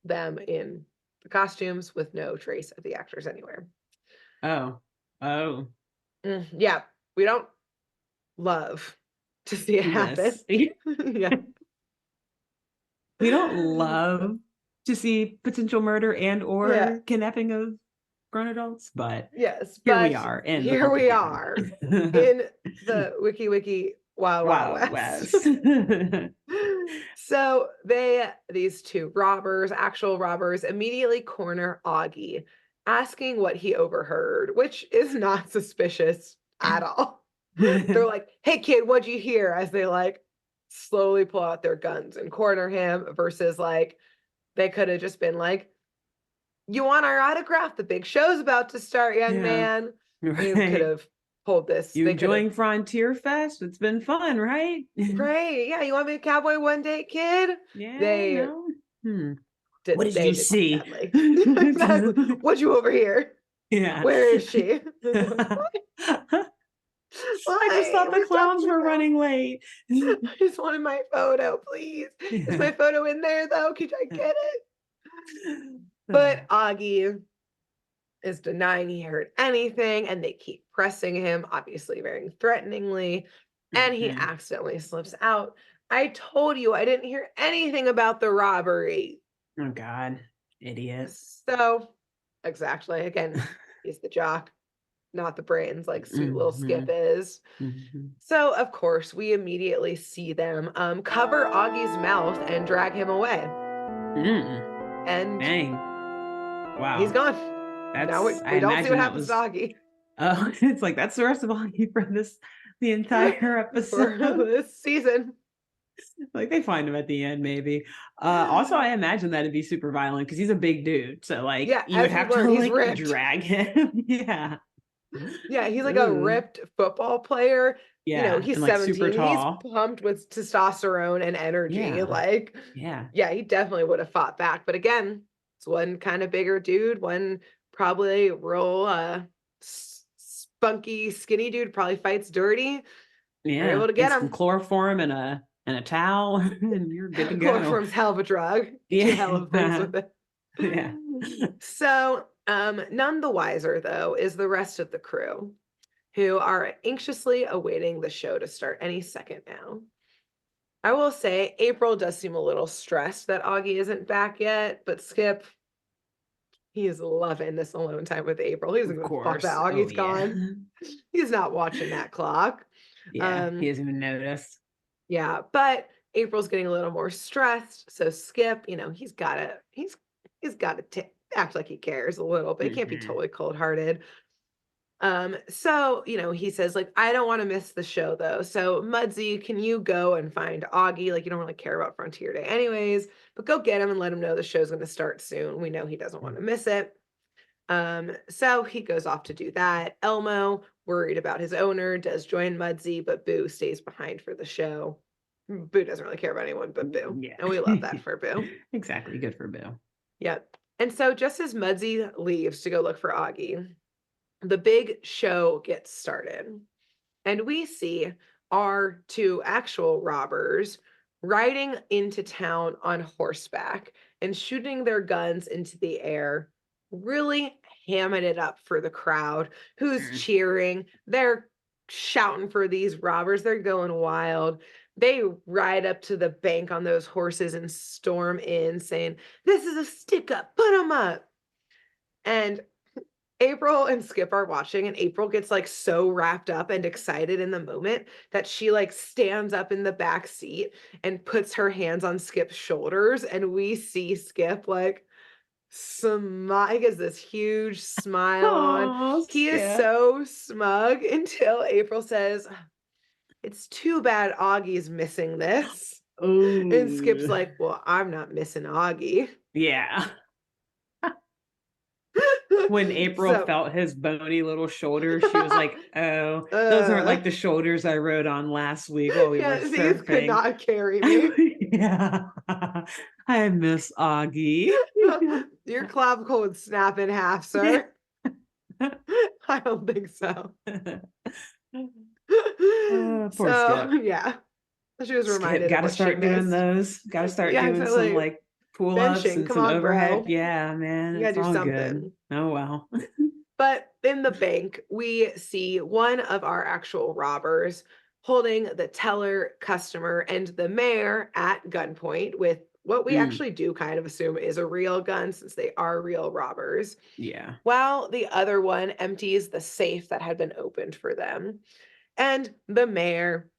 them in the costumes with no trace of the actors anywhere. Oh. Oh. Yeah, we don't love to see it happen. This. Yeah. We don't love to see potential murder and Yeah. or kidnapping of grown adults, but Yes, here we but are in the here we pumpkin town. are in the wiki Wild Wild Wild West. West. So these two robbers, actual robbers, immediately corner Augie, asking what he overheard, which is not suspicious at all. They're like, "Hey kid, what'd you hear?" As they like slowly pull out their guns and corner him versus like they could have just been like, "You want our autograph? The big show's about to start, young Yeah. man." They could Right. have pulled this. You They could have, enjoying Frontier Fest? It's been fun, right? right? Yeah, you want to be a cowboy one day, kid? Yeah, They no. Hmm. What did. did They you did see? badly. Exactly. What'd you overhear? Yeah. Where is she? I just Why thought are the we clowns talking were about? running late. I just wanted my photo, please. Is my Yeah. photo in there though? Could I get it? But Augie is denying he heard anything, and they keep pressing him, obviously very threateningly, and he Mhm. accidentally slips out. "I told you I didn't hear anything about the robbery." Oh God, idiot. So, exactly. Again, he's the jock, not the brains like sweet little Skip Mhm. is. Mhm. So, of course, we immediately see them cover Augie's mouth and drag him away. Mm. And Dang. he's Wow. gone. Now That's I we don't see what imagine that happens to was Augie it's like that's the rest of all you for the entire for episode. this season. Like they find him at the end, maybe. Also, I imagine that'd be super violent because he's a big dude. So like Yeah, you would as we've have to learned, he's like ripped. drag him. Yeah. Yeah, he's like a Ooh. ripped football player. Yeah. He's And like super 17. He's tall. pumped with testosterone and energy. Yeah. Like, Yeah. yeah, he definitely would have fought back. But again, it's one kind of bigger dude, one probably real spunky, skinny dude, probably fights dirty. They're Yeah. able to And get some him. chloroform and a towel, and you're good to go. Chloroform's hell of a drug. Do hell of things Yeah. with it. Yeah. So, none the wiser though is the rest of the crew, who are anxiously awaiting the show to start any second now. I will say April does seem a little stressed that Augie isn't back yet, but Skip, he is loving this alone time with April. He doesn't Of give a fuck that course. Oh Augie's yeah. gone. He's not watching that clock. Yeah. He Um, doesn't even notice. yeah, but April's getting a little more stressed. So Skip, he's gotta act like he cares a little, but he can't be Mhm. totally cold-hearted. So, he says, like, "I don't want to miss the show though. So, Mudsy, can you go and find Augie? Like, you don't really care about Frontier Day anyways, but go get him and let him know the show's going to start soon. We know he doesn't want to miss it." So he goes off to do that. Elmo, worried about his owner, does join Mudsy, but Boo stays behind for the show. Boo doesn't really care about anyone but Boo. Yeah. And we love that for Boo. Exactly. Good for Bill. Yep. And so just as Mudsy leaves to go look for Augie, the big show gets started. And we see our two actual robbers riding into town on horseback and shooting their guns into the air, really hamming it up for the crowd who's Mm. cheering. They're shouting for these robbers. They're going wild. They ride up to the bank on those horses and storm in, saying, "This is a stick up, put them up." And April and Skip are watching, and April gets like so wrapped up and excited in the moment that she like stands up in the back seat and puts her hands on Skip's shoulders. And we see Skip like smile, he gets this huge smile on. Oh, He is Skip. so smug until April says, "It's too bad Augie's missing this." And Skip's Ooh. like, well, I'm not missing Augie. Yeah. When April So, felt his bony little shoulders, she was like, oh, those aren't uh, like the shoulders I rode on last week while we were yeah, these could surfing. not carry me. Yeah. I miss Augie. Your clavicle would snap in half, sir. I don't think so. Poor So, Skip. yeah, she was Skip, reminded of gotta what she start doing missed. those. Gotta start Yeah, doing some exactly. like pull-ups Benching. and Come some on, overhead. bro. Yeah, man, You gotta it's do all good. something. Oh well. But in the bank, we see one of our actual robbers holding the teller, customer, and the mayor at gunpoint with what we Mm, actually do kind of assume is a real gun since they are real robbers, yeah. while the other one empties the safe that had been opened for them. And the mayor,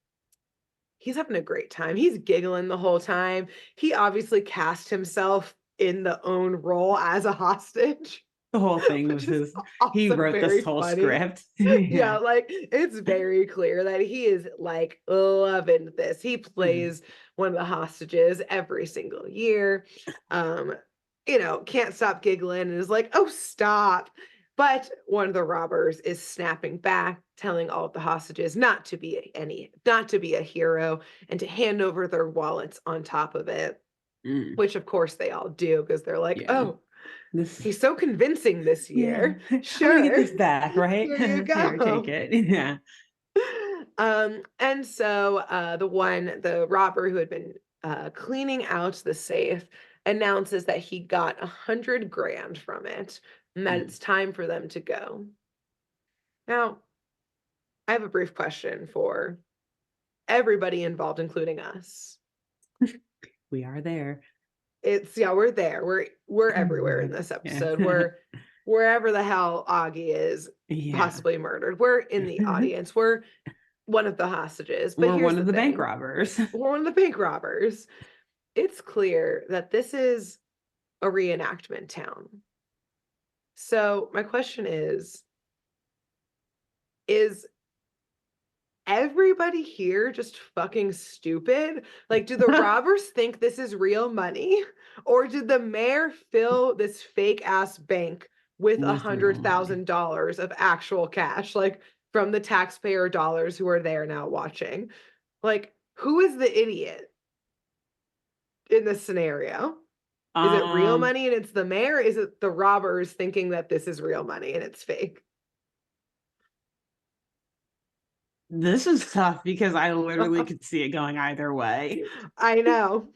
he's having a great time. He's giggling the whole time. He obviously cast himself in the own role as a hostage, The whole thing which was is his, he also wrote this very whole funny. script. Yeah, Yeah. like it's very clear that he is like loving this. He Mm, plays one of the hostages every single year. Um, can't stop giggling and is like, "Oh, stop." But one of the robbers is snapping back, telling all of the hostages not to be a hero and to hand over their wallets on top of it, mm, which of course they all do because they're like, yeah. "Oh, This, he's so convincing this yeah. year." I'm gonna get Sure. this back, right? Here you Here, take go. it. Yeah. And so the robber who had been cleaning out the safe announces that he got 100 grand from it and that Mm. it's time for them to go. Now, I have a brief question for everybody involved, including us. We are there. It's yeah, we're there. We're everywhere in this Yeah. episode. We're wherever the hell Augie is Yeah. possibly murdered. We're in the audience. We're one of the hostages. But We're here's one the of the bank thing. robbers. We're one of the bank robbers. It's clear that this is a reenactment town. So my question is everybody here just fucking stupid? Like, do the robbers think this is real money? Or did the mayor fill this fake ass bank with a With real hundred money. thousand dollars of actual cash, like from the taxpayer dollars who are there now watching? Like, who is the idiot in this scenario? Is it real Um, money and it's the mayor? Is it the robbers thinking that this is real money and it's fake? this is tough because I literally could see it going either way. I know.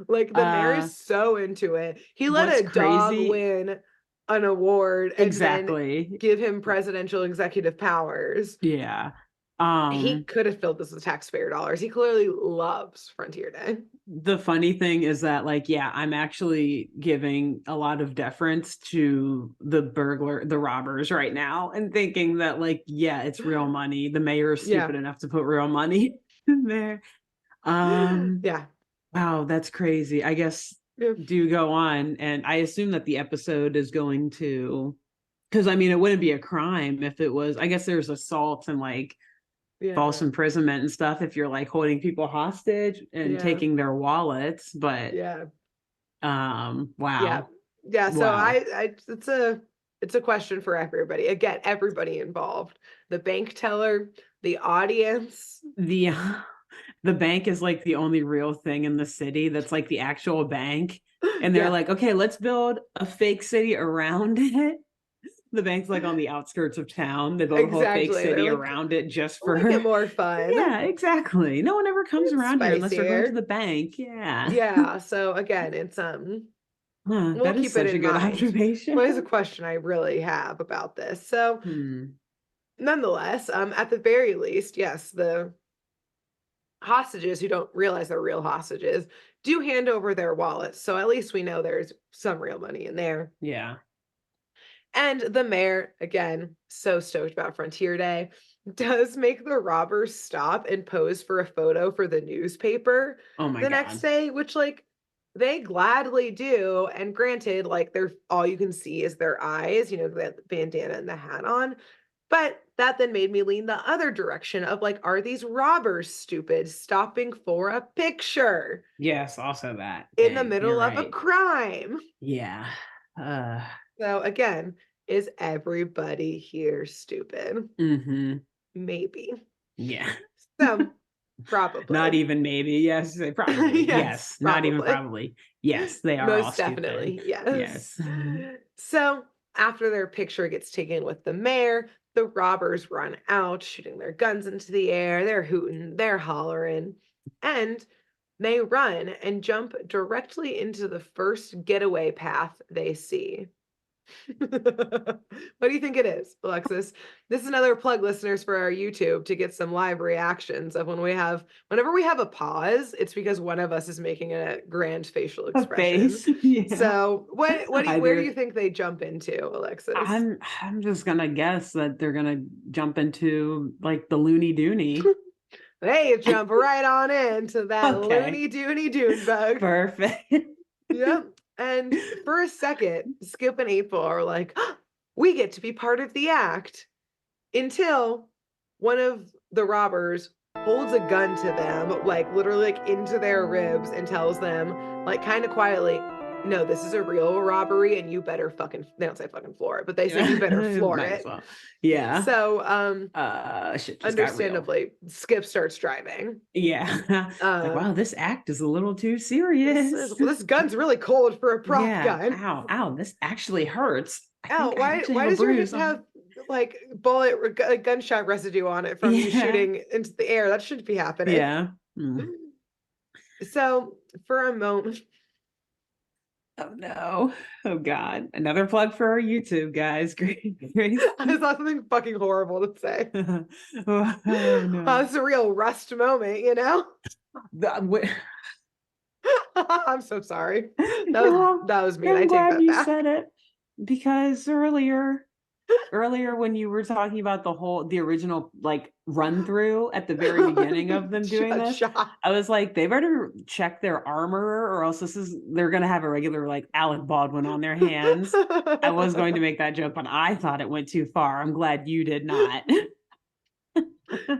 Like the mayor Uh, is so into it. He let what's a dog crazy? win an award and then Exactly. give him presidential executive powers. Yeah. He Um, could have filled this with taxpayer dollars. He clearly loves Frontier Day. the funny thing is that, like, yeah, I'm actually giving a lot of deference to the robbers right now, and thinking that, like, yeah, it's real money. The mayor is Yeah. stupid enough to put real money in there. Um, Yeah. wow, that's crazy. I guess Yeah. do go on, and I assume that the episode is going to, because I mean, it wouldn't be a crime if it was. I guess there's assault and like false Yeah. imprisonment and stuff if you're like holding people hostage and Yeah. taking their wallets, but Yeah. wow. Yeah. Yeah. So Wow. it's a question for everybody. Again, everybody involved. The bank teller, the audience. The the bank is like the only real thing in the city that's like the actual bank, and they're Yeah. like, okay, let's build a fake city around it. The bank's like on the outskirts of town. They built a whole fake Exactly. They're city like, around it just we'll make it for more fun. yeah, exactly. No one ever comes It's around here unless they're going to spicier. the bank. Yeah. Yeah. So again, it's Huh, we'll that is keep it such a in good mind. observation. But it's a question I really have about this. So Hmm. nonetheless, at the very least, yes, the hostages who don't realize they're real hostages do hand over their wallets. So at least we know there's some real money in there. Yeah. And the mayor, again, so stoked about Frontier Day, does make the robbers stop and pose for a photo for the newspaper Oh my the next God. day, which like they gladly do. And granted, like they're all you can see is their eyes, the bandana and the hat on. But That then made me lean the other direction of like, are these robbers stupid stopping for a picture Yes, also that. in the Dang, you're middle of a right. crime? Yeah. Uh, So again, is everybody here stupid? mhm. Maybe. Yeah. So Not probably. even maybe. Yes, probably. Yes, Yes. Not even probably. probably. Yes, they are all Most stupid. definitely, yes. Yes. So after their picture gets taken with the mayor, the robbers run out, shooting their guns into the air. They're hooting, they're hollering, and they run and jump directly into the first getaway path they see. What do you think it is, Alexis? This is another plug, listeners, for our YouTube to get some live reactions of whenever we have a pause, it's because one of us is making a grand facial A expression. face. Yeah. So where do you Either think they jump into, Alexis? I'm just gonna guess that they're gonna jump into like the Looney Dooney. They jump right on into that Okay. loony doony dune bug. Perfect. Yep. And for a second, Skip and April are like, we get to be part of the act. Until one of the robbers holds a gun to them, like literally like into their ribs and tells them, like kind of quietly, no, this is a real robbery and you better fucking, they don't say fucking floor it, but they say you better floor Might as it. well. Yeah. So Shit just got real. understandably, Skip starts driving. Yeah. Like, wow, Um this act is a little too serious. this gun's really cold for a prop Yeah. gun. Ow, ow, this actually hurts. I Ow, think I actually why have a does your bruise hip on. have like gunshot residue on it from you Yeah. shooting into the air? That shouldn't be happening. Yeah. Mm. So for a moment, Oh no. Oh God. Another plug for our YouTube, guys. Grace. I saw something fucking horrible to say. Oh no. It's a real rust moment, you know? That- wh- I'm so sorry. No, That was mean. I I'm take glad that you back. said it because earlier when you were talking about the original like run through at the very beginning of them doing Shut this, shot. I was like, they better check their armor or else they're gonna have a regular like Alec Baldwin on their hands. I was going to make that joke, but I thought it went too far. I'm glad you did not.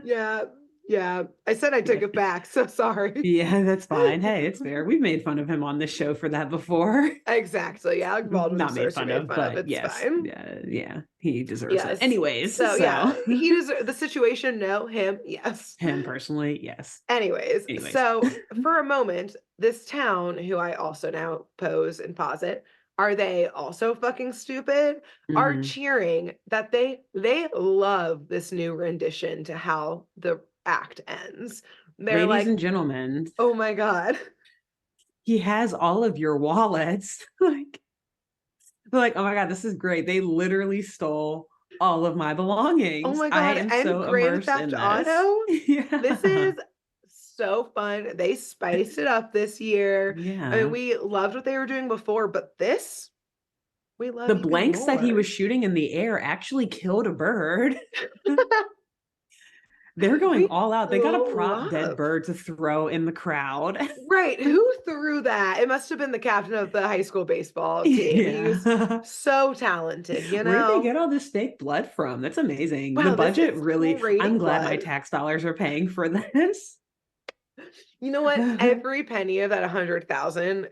Yeah, yeah. I said I took Yeah. it back, so sorry. Yeah, that's fine. Hey, it's fair. We've made fun of him on this show for that before. Exactly. Alec Baldwin Not made deserves to be fun made of, fun of. but It's yes, fine. yeah, he deserves it. Yes. Anyways, So yeah, so he deserves the situation. No, him. Yes. him personally, yes. Anyways, Anyways, so for a moment, this town, who I also now pose and posit, are they also fucking stupid? Are hmm cheering that they love this new rendition to how the act ends. They're ladies like, and gentlemen, oh my God. he has all of your wallets. Like, oh my God, this is great. They literally stole all of my Oh belongings. my I God. am And so Grand immersed Theft in this. Auto. This Yeah. is so fun. They spiced it up this year. I mean, Yeah. we loved what they were doing before, but this we love The even blanks that he more. was shooting in the air actually killed a bird. They're going We all out. They got a so prop dead love. bird to throw in the crowd. Right. Who threw that? It must have been the captain of the high school baseball team. He's Yeah. so talented, you Where'd they know? get all this fake blood from? That's amazing. The Wow, this budget is really, I'm great glad my blood. tax dollars are paying for this. You know what? Every penny of that 100,000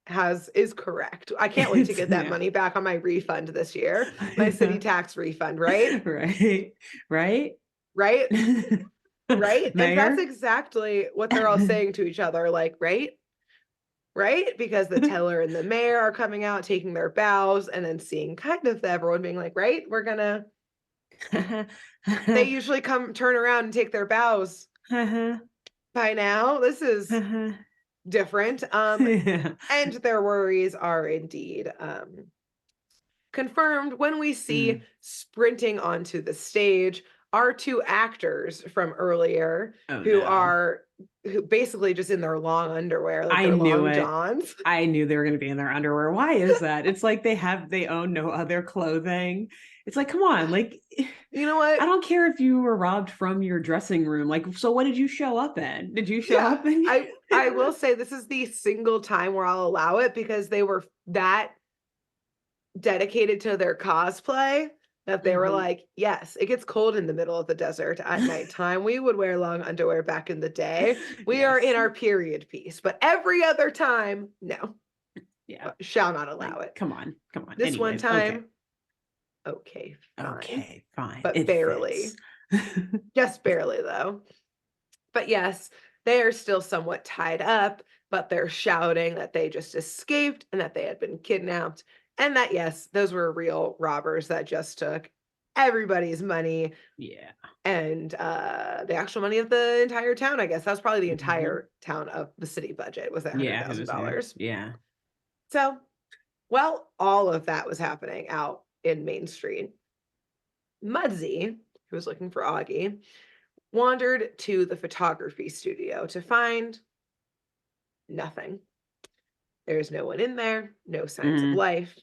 has is correct. I can't wait to get that Yeah. money back on my refund this year. My city tax refund, right? Right. Right. Right? Right? And that's Mayor. exactly what they're all saying to each other, like, right? Right? Because the teller and the mayor are coming out, taking their bows, and then seeing kind of everyone being like, right, we're gonna they usually come turn around and take their bows by now. This is different. Yeah. And their worries are indeed confirmed when we see Mm. sprinting onto the stage our two actors from earlier Oh who no. are who basically just in their long underwear, like I their knew long it. johns. I knew they were going to be in their underwear. Why is that? It's like they own no other clothing. It's like, come on, like You know I what? don't care if you were robbed from your dressing room. Like, so what did you show up in? Did you show Yeah. up in? I will say this is the single time where I'll allow it because they were that dedicated to their cosplay that they were Mhm. like, yes, it gets cold in the middle of the desert at nighttime. We would wear long underwear back in the day. We are in Yes. our period piece, but every other time, no, Yeah. shall not Like, allow it. come on, come on. This one Anyways, okay. time, okay, fine, Okay, fine. but It fits. barely, just barely though. But yes, they are still somewhat tied up, but they're shouting that they just escaped and that they had been kidnapped. And that, yes, those were real robbers that just took everybody's money Yeah. and the actual money of the entire town, I guess. That was probably the Mhm. entire town of the city budget was that Yeah, it was here. $100,000. Yeah. So, well, all of that was happening out in Main Street. Mudsie, who was looking for Augie, wandered to the photography studio to find nothing. There's no one in there, no signs of Mhm. life,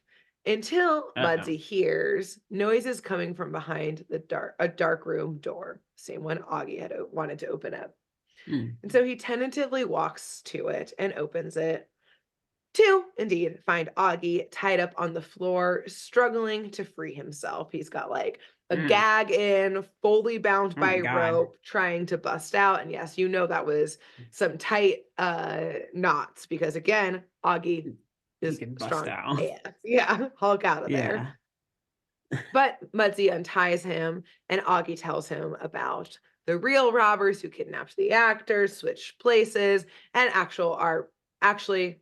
until Uh-oh. Mudsie hears noises coming from behind a dark room door, same one Augie had wanted to open up. Mm. And so he tentatively walks to it and opens it to indeed find Augie tied up on the floor, struggling to free himself. He's got like a Mm. gag in, fully bound Oh my by god. rope, trying to bust out. And yes, you know that was some tight knots because again, Augie He is can bust strong out. AF. Yeah, Hulk out of there. Yeah. But Mudsie unties him, and Augie tells him about the real robbers who kidnapped the actors, switched places, and actually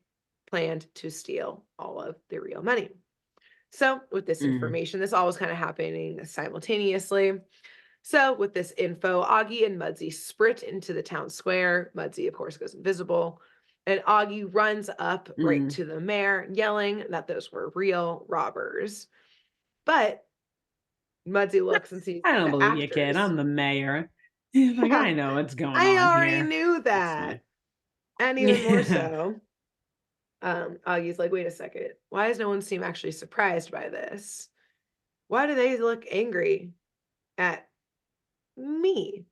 planned to steal all of the real money. So, with this Mm. information, this all was kind of happening simultaneously. So, with this info, Augie and Mudsie sprint into the town square. Mudsie, of course, goes invisible. And Augie runs up right Mm. to the mayor, yelling that those were real robbers. But Mudsie looks and sees I don't the believe you, kid. actors. I'm the mayor. He's like, Yeah, I know what's going I on already here. knew It's me. that. And even more Yeah. so, Augie's like, wait a second. Why does no one seem actually surprised by this? Why do they look angry at me?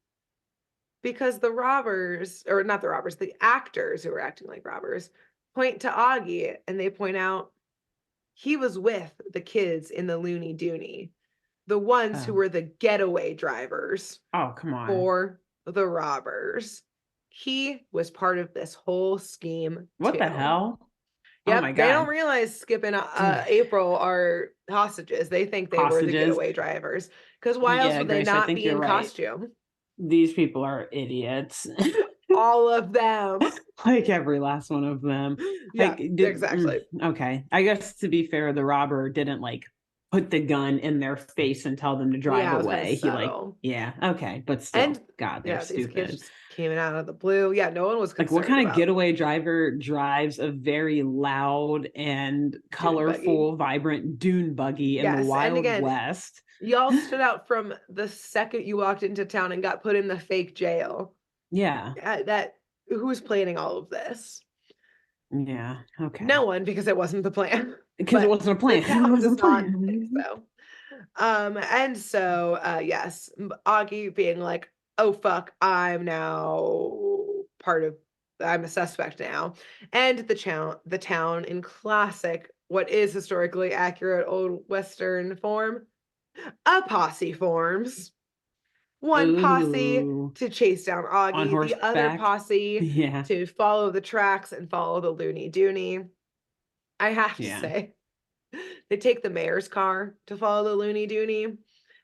Because the robbers, or not the robbers, the actors who were acting like robbers, point to Augie and they point out he was with the kids in the Looney Dooney, the ones who Oh. were the getaway drivers Oh, come on. for the robbers. He was part of this whole scheme What the too. hell? Oh my Yep, they don't god. realize Skip and Dude, April are hostages. They think they were the hostages. getaway drivers. Because why else Yeah, would they Grace, I not think be you're in right. costume? These people are idiots. All of them. Like every last one of them. Yeah, Like, exactly. okay. I guess to be fair, the robber didn't like put the gun in their face and tell them to drive Yeah, it was kind of away. He like, subtle. yeah, okay, but And still, God, they're yeah, these kids stupid. just came in out of the blue. Yeah, no one was Like, what concerned kind of about getaway driver drives a very loud and dune buggy. colorful, vibrant dune buggy in the Yes, and Wild again, West? y'all stood out from the second you walked into town and got put in the fake jail. Yeah, That who's planning all of this? yeah, No okay. one, because it wasn't the plan. Because it But wasn't a the plan. It town wasn't does a not think plan. so. And so yes, Augie being like, oh fuck, I'm a suspect now. And the town in classic, what is historically accurate old Western form, a posse forms. One posse Ooh, to chase down on Augie, the other horseback. posse Yeah, to follow the tracks and follow the Looney Dooney. I have to yeah. say, they take the mayor's car to follow the Looney Dooney,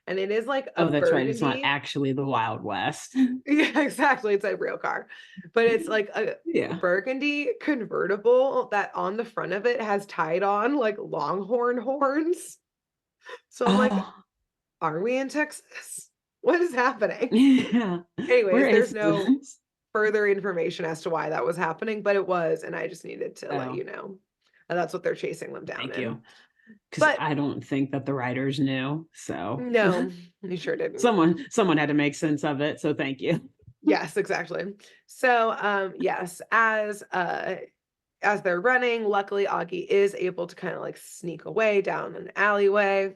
and it is like a Oh, that's right. It's not burgundy. actually the Wild West. Yeah, exactly. It's a real car, but it's like a Yeah. burgundy convertible that on the front of it has tied on like longhorn horns. So I'm like, Oh, are we in Texas? What is happening? yeah. Where Anyways, there's is no this? further information as to why that was happening, but it was, and I just needed to let Oh, you know. And that's what they're chasing them down thank in. you. Because But I don't think that the writers knew. So no, you sure didn't. someone had to make sense of it. So thank you. Yes, exactly. So, yes, as they're running, luckily Augie is able to kind of like sneak away down an alleyway.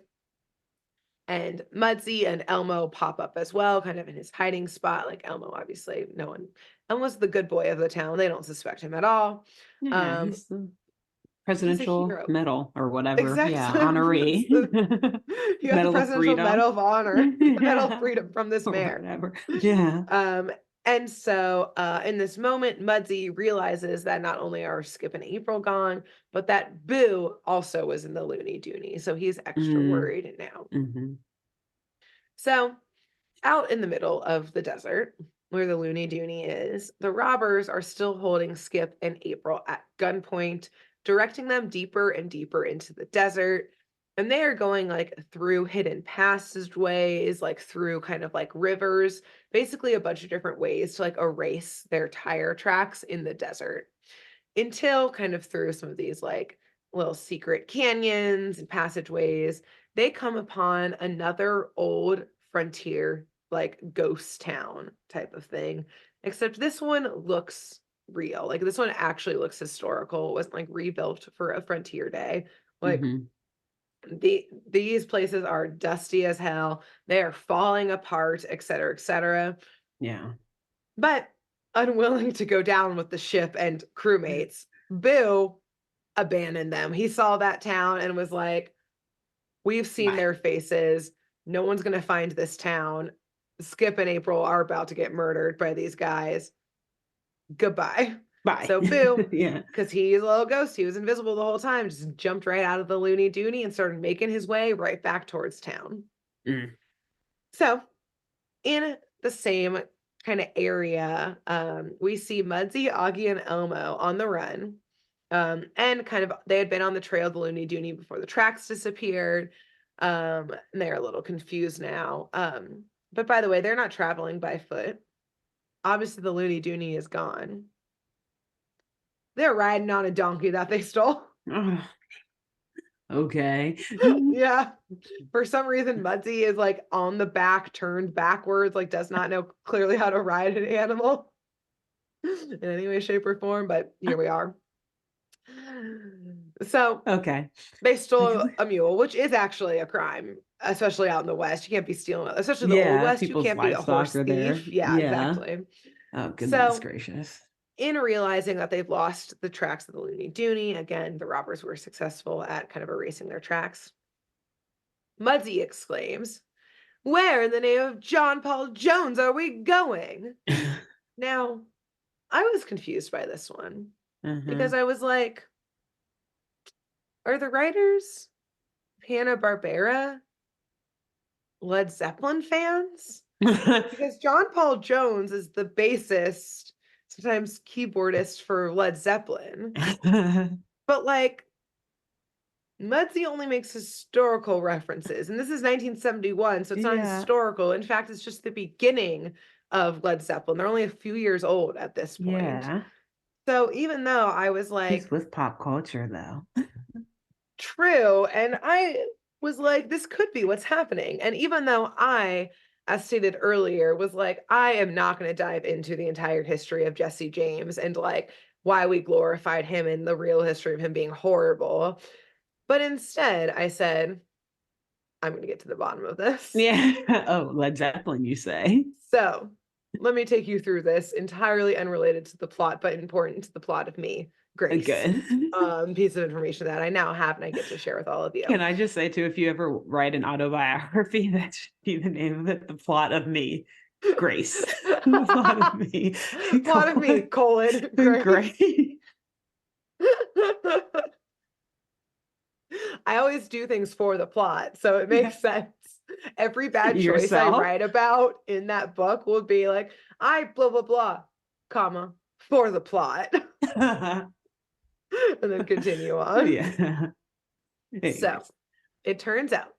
And Mudsie and Elmo pop up as well, kind of in his hiding spot. Like Elmo, obviously, no one. Elmo's the good boy of the town. They don't suspect him at all. Yeah, Um, he's the He's a Presidential hero. medal or whatever. Yeah, Exactly. honoree. You got the Medal of Presidential Freedom. Medal of Honor, the Medal of Yeah. Freedom from this Or mayor. whatever. Yeah. And so in this moment, Mudsie realizes that not only are Skip and April gone, but that Boo also was in the Looney Dooney. So he's extra Mm, worried now. hmm. So out in the middle of the desert, where the Looney Dooney is, the robbers are still holding Skip and April at gunpoint, directing them deeper and deeper into the desert. And they are going like through hidden passageways, like through kind of like rivers, basically a bunch of different ways to like erase their tire tracks in the desert until kind of through some of these like little secret canyons and passageways, they come upon another old frontier, like ghost town type of thing. Except this one looks real. Like this one actually looks historical. It wasn't like rebuilt for a frontier day. Like Hmm. these places are dusty as hell. They are falling apart, et cetera, et cetera. Yeah. But unwilling to go down with the ship and crewmates, Boo abandoned them. He saw that town and was like, we've seen Bye. their faces. No one's going to find this town. Skip and April are about to get murdered by these guys. Goodbye. Bye. So Boo, Yeah. because he's a little ghost, he was invisible the whole time, just jumped right out of the Looney Dooney and started making his way right back towards town. Mm. So in the same kind of area, we see Mudsie, Augie, and Elmo on the run. And kind of they had been on the trail of the Looney Dooney before the tracks disappeared. And they're a little confused now. But by the way, they're not traveling by foot. Obviously, the Looney Dooney is gone. They're riding on a donkey that they stole. Oh, okay. Yeah. For some reason, Mudsie is like on the back, turned backwards, like does not know clearly how to ride an animal in any way, shape, or form. But here we are. So Okay. they stole a mule, which is actually a crime, especially out in the West. You can't be stealing, especially the Old Yeah, West. You people's can't be a livestock horse are there. thief. Yeah, Yeah. exactly. Oh, goodness So, gracious. in realizing that they've lost the tracks of the Looney Dooney, again, the robbers were successful at kind of erasing their tracks. Mudsie exclaims, "Where in the name of John Paul Jones are we going?" Now, I was confused by this one Uh-huh. because I was like, are the writers Hanna-Barbera Led Zeppelin fans? Because John Paul Jones is the bassist, sometimes keyboardist for Led Zeppelin. But like Mudsie only makes historical references, and this is 1971, so it's not Yeah. historical. In fact, it's just the beginning of Led Zeppelin. They're only a few years old at this point. Yeah. So even though I was He's like, with pop culture though. true, and I was like, this could be what's happening. And even though I, as stated earlier, was like, I am not going to dive into the entire history of Jesse James and like why we glorified him and the real history of him being horrible. But instead, I said, I'm going to get to the bottom of this. Yeah. Oh, Led Zeppelin, you say? So let me take you through this entirely unrelated to the plot, but important to the plot of me, Grace. Good. Piece of information that I now have and I get to share with all of you. Can I just say too, if you ever write an autobiography, that should be the name of it, The Plot of Me, Grace. The Plot of Me. Plot of me, colon, Grace. Great. I always do things for the plot, so it makes sense. Every bad choice I Yourself? write about in that book will be like, I blah blah blah, comma, for the plot. And then continue on. Yeah. So Anyways. it turns out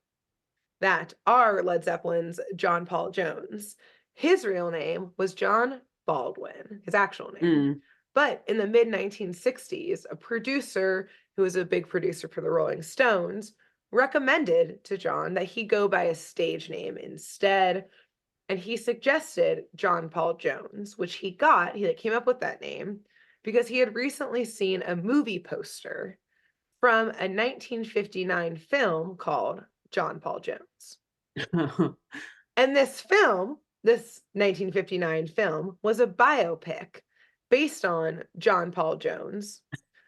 that our Led Zeppelin's John Paul Jones, his real name was John Baldwin, his actual name. Mm. But in the mid 1960s, a producer who was a big producer for the Rolling Stones recommended to John that he go by a stage name instead. And he suggested John Paul Jones, which he got. He came up with that name because he had recently seen a movie poster from a 1959 film called John Paul Jones. And this film, this 1959 film, was a biopic based on John Paul Jones,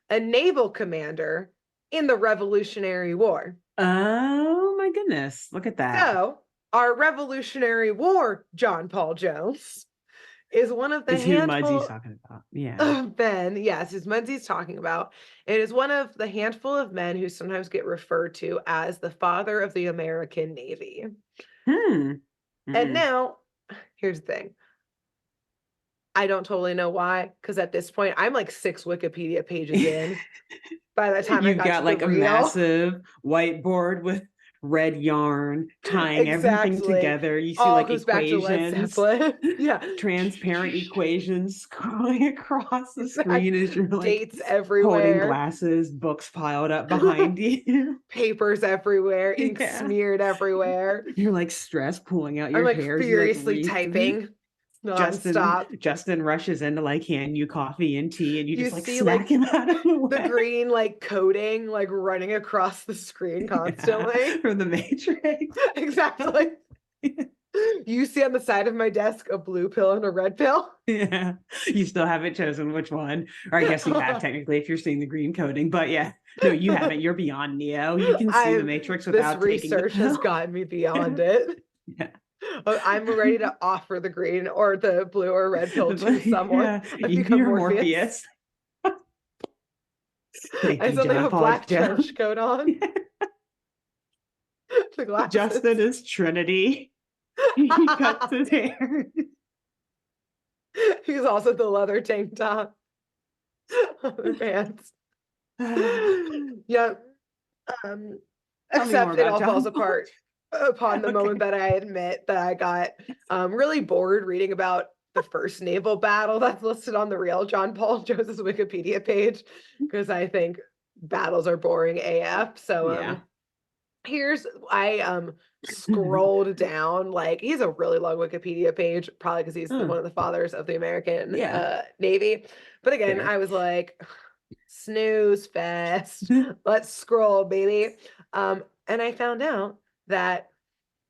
a naval commander in the Revolutionary War. Oh my goodness. Look at that. So, our Revolutionary War John Paul Jones is one of the Is who Mudsey's handful talking about. Yeah. of men, yes, is Munsey's talking about. It is one of the handful of men who sometimes get referred to as the father of the American Navy. Hmm. And Mm-mm. now, here's the thing. I don't totally know why, because at this point, I'm like 6 Wikipedia pages in by the time I You've got got to the like a real. massive whiteboard with red yarn tying everything Exactly. together. You see All like goes back to Led equations, Zeppelin. Yeah. transparent equations scrolling across the screen as you're like Dates holding everywhere. glasses, books piled up behind you. Papers everywhere, ink Yeah. smeared everywhere. You're like stress pulling out I'm your like hair as you like furiously read through. typing Justin nonstop. Justin rushes in to like hand you coffee and tea and you You just like see smack like him out of the the way. green like coding like running across the screen Yeah, constantly. from the Matrix. Exactly. You see on the side of my desk a blue pill and a red pill. Yeah. You still haven't chosen which one. Or I guess you have technically if you're seeing the green coding, but yeah. No, you haven't. You're beyond Neo. You can see the I'm Matrix This without taking the research has pill. gotten me beyond it. Yeah. I'm ready to offer the green or the blue or red pill to someone. Yeah. I've become You're Morpheus. Morpheus. Thank I you, suddenly have John a Paul black Jones. trench coat on. The glasses. Justin is Trinity. He cuts his hair. He's also the leather tank top. The pants. Yep. Um, Tell me more except it about all falls John Paul. apart upon the moment Okay. that I admit that I got really bored reading about the first naval battle that's listed on the real John Paul Jones's Wikipedia page because I think battles are boring AF. So Yeah. here's I scrolled down like he's a really long Wikipedia page, probably because he's one of the fathers of the American Yeah. Navy. But again, Fair. I was like, snooze fest. Let's scroll, baby. And I found out that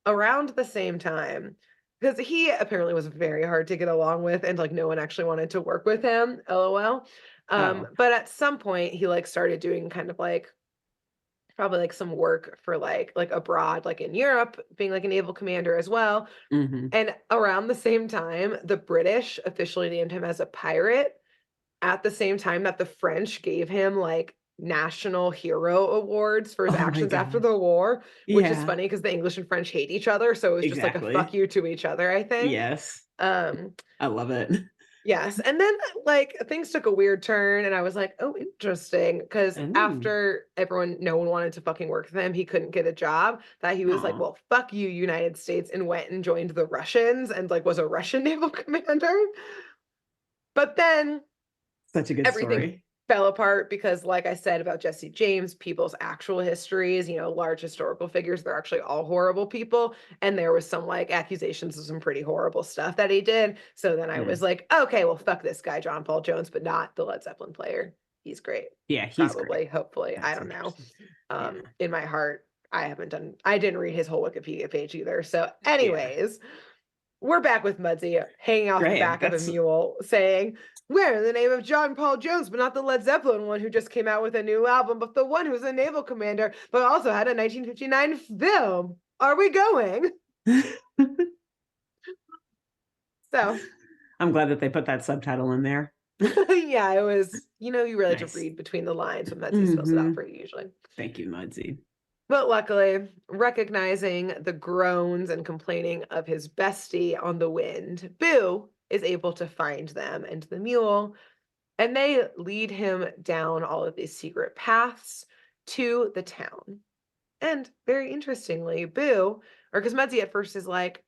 around the same time, because he apparently was very hard to get along with, and like no one actually wanted to work with him, lol. Oh. But at some point he like started doing kind of like probably like some work for like abroad, like in Europe, being like a naval commander as well. Hmm. And around the same time, the British officially named him as a pirate at the same time that the French gave him like national hero awards for his Oh my actions after God. the war, which is Yeah. funny because the English and French hate each other. So it was just like a fuck Exactly. you to each other, I think. Yes. Um, I love it. yes. And then like things took a weird turn and I was like, oh, interesting. Because Oh. after no one wanted to fucking work with him, he couldn't get a job, that he was like, Oh. well, fuck you, United States, and went and joined the Russians and like was a Russian naval commander. But then Such a good everything story. fell apart because like I said about Jesse James, people's actual histories, large historical figures, they're actually all horrible people, and there was some like accusations of some pretty horrible stuff that he did. So then I was Mm. like, okay, well, fuck this guy John Paul Jones, but not the Led Zeppelin player. He's great. Yeah, he's Probably, great. hopefully, I That's don't know. interesting. Yeah. In my heart, I didn't read his whole Wikipedia page either. So Yeah. anyways, we're back with Mudsy hanging off the Great. back of a That's mule saying, we're in the name of John Paul Jones, but not the Led Zeppelin one who just came out with a new album, but the one who's a naval commander, but also had a 1959 film. Are we going? So, I'm glad that they put that subtitle in there. yeah, it was, you really have to Nice. read between the lines when Mudsy spells it out Hmm. for you usually. Thank you, Mudsy. But luckily, recognizing the groans and complaining of his bestie on the wind, Boo is able to find them and the mule, and they lead him down all of these secret paths to the town. And very interestingly, Boo, or because Mudsy at first is like,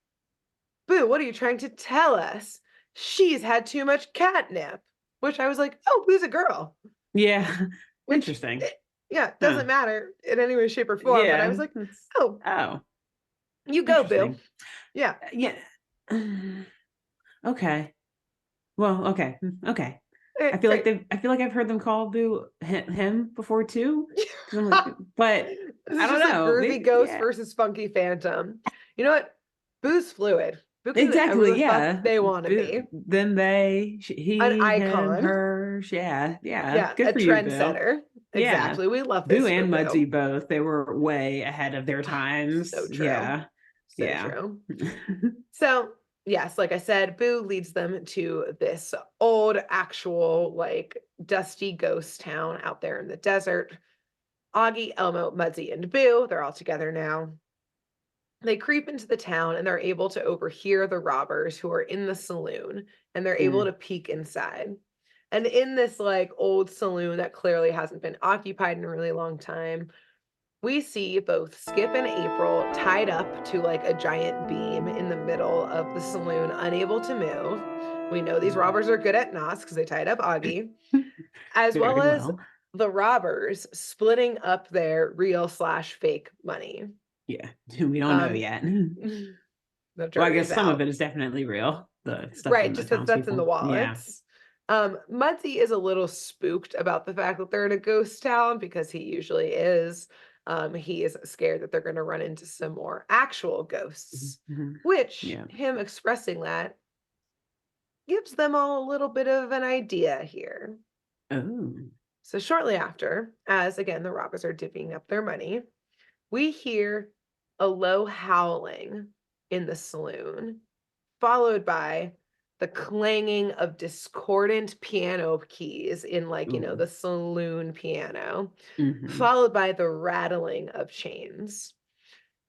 Boo, what are you trying to tell us? She's had too much catnip. Which I was like, oh, Boo's a girl. Yeah. Which, Interesting. yeah, Huh. doesn't matter in any way, shape, or form. But I Yeah. was like, That's oh, oh, you go, Boo. interesting. Yeah. Yeah. Okay. Well, okay. Okay. Okay, great. I feel like I've heard them call Boo him before too. Because I'm like, but This I is don't just a know. groovy Maybe, ghost yeah. versus funky phantom. You know what? Boo's fluid. Boo can be whatever Exactly. the fuck Yeah. they want to be. Then they, An he, him, icon. her. Yeah. Yeah. Yeah, Good a for you, Boo. trendsetter. Yeah. Exactly. We love Boo this for and Mudsy Boo. both. They were way ahead of their So times. true. Yeah. So Yeah. true. So, yes, like I said, Boo leads them to this old, actual, like dusty ghost town out there in the desert. Augie, Elmo, Mudsy, and Boo, they're all together now. They creep into the town and they're able to overhear the robbers who are in the saloon, and they're able Mm. to peek inside. And in this like old saloon that clearly hasn't been occupied in a really long time, we see both Skip and April tied up to like a giant beam in the middle of the saloon, unable to move. We know these robbers are good at knots because they tied up Augie, as well Very as well. the robbers splitting up their real slash fake money. Yeah. We don't know Um, yet. the Well, I jury guess is some of out. it is definitely real. The stuff Right, from the just that's in the townspeople. Yeah. wallets. Mudsy is a little spooked about the fact that they're in a ghost town because he usually is. He is scared that they're going to run into some more actual ghosts, Mhm. which Yeah. him expressing that gives them all a little bit of an idea here. Oh. So shortly after, as again the robbers are divvying up their money, we hear a low howling in the saloon, followed by the clanging of discordant piano keys in, like, Ooh. the saloon piano, Hmm. followed by the rattling of chains.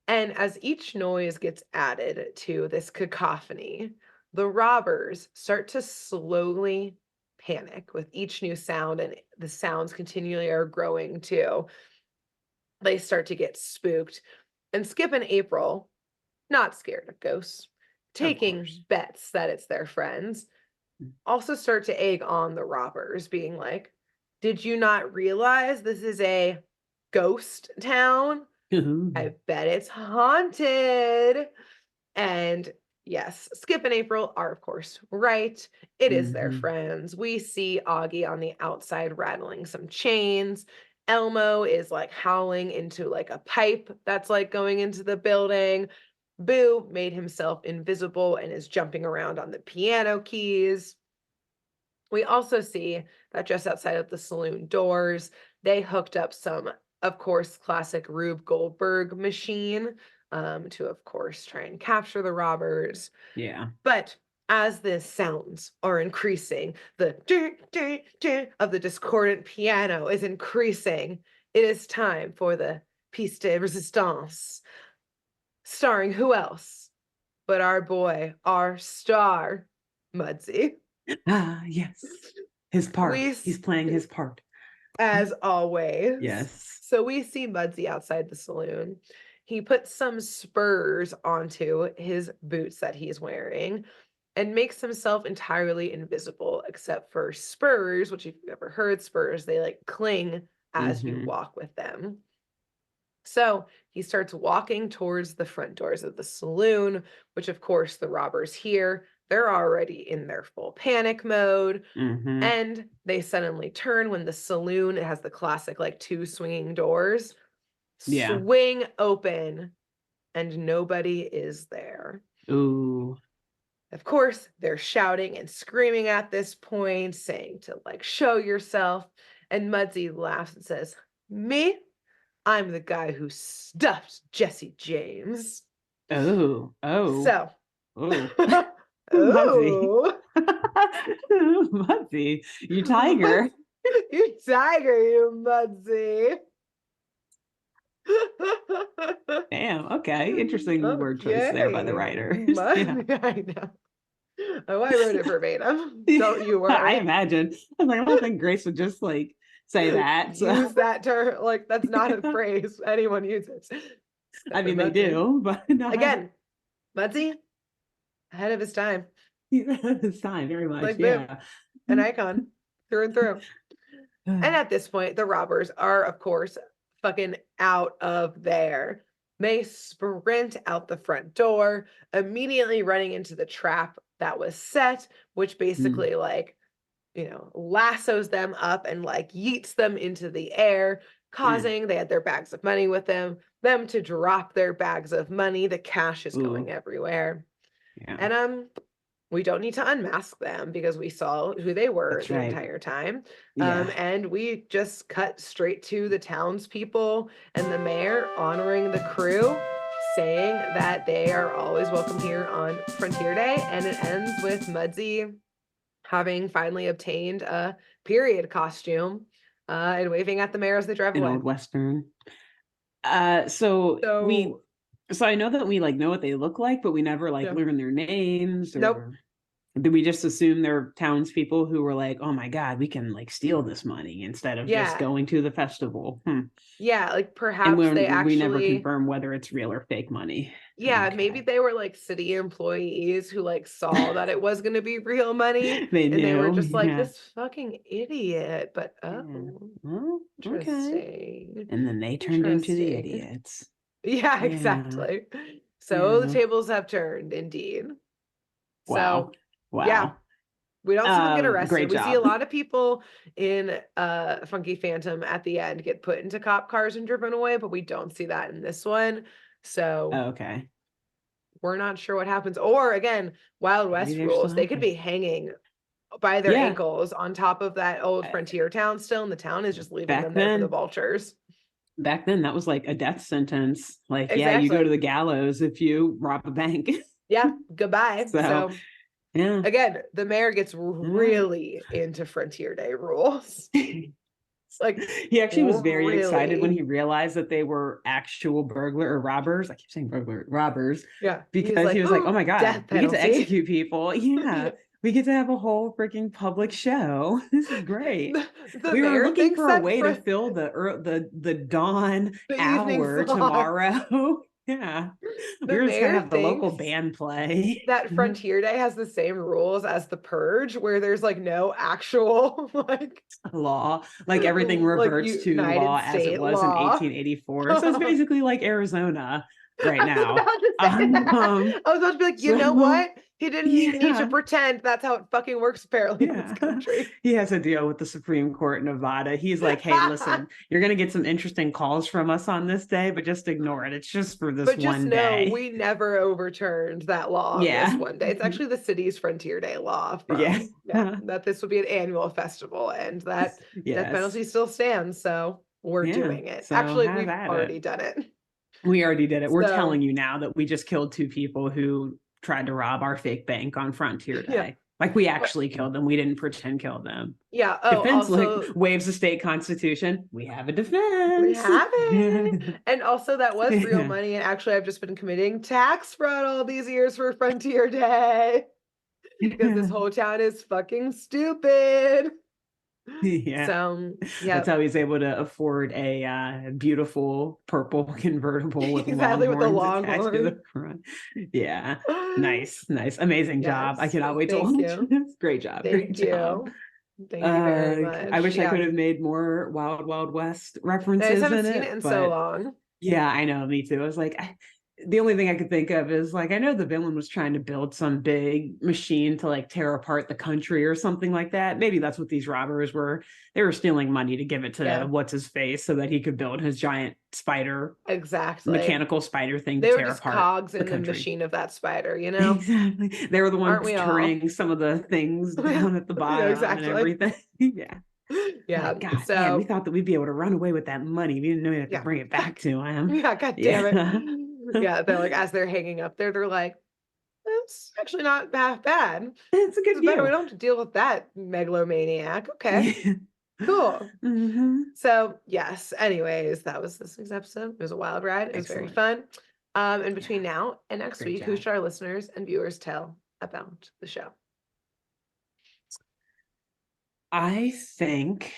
And as each noise gets added to this cacophony, the robbers start to slowly panic with each new sound, and the sounds continually are growing too. They start to get spooked. And Skip and April, not scared of ghosts, Of taking course. bets that it's their friends, also start to egg on the robbers, being like, "Did you not realize this is a ghost town? Mm-hmm. I bet it's haunted." And yes, Skip and April are, of course, right. It is their friends. We see Augie on the outside rattling some chains. Elmo is like howling into like a pipe that's like going into the building. Boo made himself invisible and is jumping around on the piano keys. We also see that just outside of the saloon doors, they hooked up some, of course, classic Rube Goldberg machine to, of course, try and capture the robbers. Yeah. But as the sounds are increasing, the of the discordant piano is increasing. It is time for the piece de resistance, starring who else but our boy, our star, Mudsie. Ah, yes. His part. We He's playing his part. As always. Yes. So we see Mudsie outside the saloon. He puts some spurs onto his boots that he's wearing and makes himself entirely invisible, except for spurs, which, if you've ever heard spurs, they like cling as you Hmm. walk with them. So he starts walking towards the front doors of the saloon, which, of course, the robbers hear. They're already in their full panic mode. Hmm. And they suddenly turn when the saloon, it has the classic like two swinging doors, Yeah. swing open, and nobody is there. Ooh. Of course, they're shouting and screaming at this point, saying to like show yourself. And Mudsie laughs and says, "Me? I'm the guy who stuffed Jesse James." Oh. Oh. So, Oh. Muzzy. oh, Muzzy. You tiger. you tiger, you Mudsie. Damn. Okay. Interesting word choice there by the Okay. writers. Yeah. I know. Oh, I wrote it verbatim. Yeah, Don't you I worry. imagine. I was like, I don't think Grace would just like say that. So Use that term. Like, that's not a phrase anyone uses. I Except for mean they Mudsie. do, but not Again, Mudsie, ahead of his time. this time very much. Like, boom, Yeah. an icon through and through. And at this point, the robbers are, of course, fucking out of there. They sprint out the front door, immediately running into the trap that was set, which Mm, basically, like, lassos them up and like yeets them into the air, mm. causing they had their bags of money with them to drop their bags of money. The cash is going Ooh. everywhere. Yeah. And we don't need to unmask them because we saw who they were That's the right. entire time. Yeah. And we just cut straight to the townspeople and the mayor honoring the crew, saying that they are always welcome here on Frontier Day. And it ends with Mudsie having finally obtained a period costume and waving at the mayor as they drive An away. old Western. So So, I know that we like know what they look like, but we never like yeah. learn their names, Nope. or do we just assume they're townspeople who were like, oh my God, we can like steal this money instead of just Yeah. going to the festival? Yeah, like And perhaps they we never actually, confirm whether it's real or fake money. yeah, maybe Okay. they were like city employees who like saw that it was going to be real money They and they were knew. just like Yeah. this fucking idiot. But Yeah. oh, Well, okay. interesting. And then they turned into the Interesting. idiots. Yeah, Yeah. exactly. So the Yeah. tables have turned indeed. Wow. So, yeah, Wow. we don't see them get arrested. Great We see a job. lot of people in Funky Phantom at the end get put into cop cars and driven away, but we don't see that in this one. So Okay. we're not sure what happens. Or again, Wild Maybe West they're still rules. They out could there. be hanging by their Yeah. ankles on top of that old Uh, frontier town still, and the town is just leaving them Back there for the then, vultures. that was like a death sentence. Like, yeah, you go to Exactly. the gallows if you rob a bank. Yeah, goodbye. So, So yeah. again, the mayor gets All right. really into Frontier Day rules. It's like He actually was very excited when really. he realized that they were actual burglar or robbers. I keep saying burglar, robbers, Yeah. He's because he like, was like, oh oh, my God, death we get to penalty. execute people. Yeah, we get to have a whole freaking public show. This is great. The We were mayor looking thinks for a that way to fill the dawn the evening hour slot. tomorrow. Yeah. We The were just gonna mayor have the local thinks band play. that Frontier Day has the same rules as the Purge, where there's like no actual Law. Like everything like reverts to United law as it State was in law. 1884. So it's I basically like Arizona right was now. about to say Um, that. I was about to be like, you know so what? He didn't need to yeah, pretend. That's how it fucking works apparently in this yeah. country. He has a deal with the Supreme Court in Nevada. He's like, hey, listen, you're gonna get some interesting calls from us on this day, but just ignore it. It's just for this But just one know day. we never overturned that law on this Yeah. one day. It's actually the city's Frontier Day law Yeah. from, yeah, that this would be an annual festival and that death Yes. penalty still stands. So we're Yeah. doing it. So Actually, have we've at it. already done it. We already did it. We're So, telling you now that we just killed two people who tried to rob our fake bank on Frontier yeah. Day. Like we Oh, actually killed them. We didn't pretend kill them. yeah. Oh, Defense like also, waves the state constitution. We have a we defense. have it. And also, that was real Yeah. money. And actually, I've just been committing tax fraud all these years for Frontier Day because this whole town is fucking stupid. Yeah. So, That's yeah, how he's able to afford a beautiful purple convertible with exactly with the longhorns attached to longhorn. the front. Yeah. Nice. Nice. Amazing job. I Yes, cannot wait to thank watch you. this. Great job. Great Thank job. you. Thank you very I much. wish I Yeah. could have made more Wild Wild West I just references haven't in seen it, it in so but long. yeah, I know, me too. I was like, the only thing I could think of is like, I know the villain was trying to build some big machine to like tear apart the country or something like that. Maybe that's what these robbers were. They were stealing money to give it to Yeah, what's his face so that he could build his giant spider, exactly. mechanical spider thing to They were tear just apart cogs the in the country. machine of that spider, you know? Exactly. They were the Aren't ones we all? turning some of the things Yeah, down at the yeah, bottom and exactly. everything. Yeah. Yeah. Like, God, man, we So, thought that we'd be able to run away with that money. We didn't know we had to yeah. bring it back to him. Yeah, god damn it. Yeah. Yeah, they're like, as they're hanging up there, they're like, that's actually not half bad. It's a good It's better. We deal. don't have to deal with that megalomaniac. Okay, Yeah. cool. Hmm. So yes, anyways, that was this week's episode. It was a wild ride. It was very Excellent. fun. And Yeah. between now and next Great week, who job. should our listeners and viewers tell about the show? I think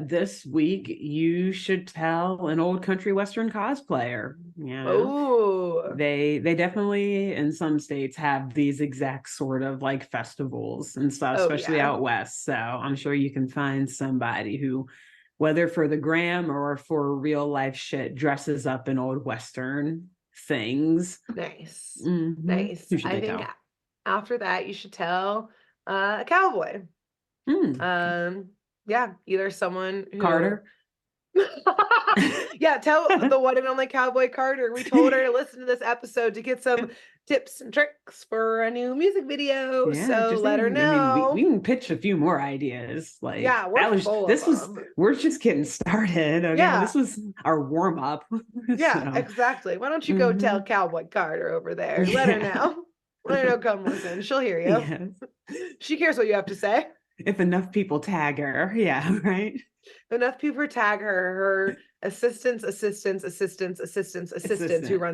this week you should tell an old country western cosplayer. You know, Oh, they definitely in some states have these exact sort of like festivals and stuff, oh especially yeah. out west. So I'm sure you can find somebody who, whether for the gram or for real life shit, dresses up in old western things. Nice. Nice. Who should I they think tell? after that you should tell a cowboy. Mm. Yeah, either someone who Carter. Yeah, tell the one and only Cowboy Carter. We told her to listen to this episode to get some tips and tricks for a new music video. Yeah, So just let her saying. I mean, know. we can pitch a few more ideas. Like Yeah, we're full of them. we're just getting started. Okay, Yeah. this was our warm up. Yeah, exactly. Why don't you go tell Cowboy Carter over there? Let her know. Let her know, come listen. She'll hear you. Yes. She cares what you have to say. If enough people tag her, yeah, right. Enough people tag her assistant who runs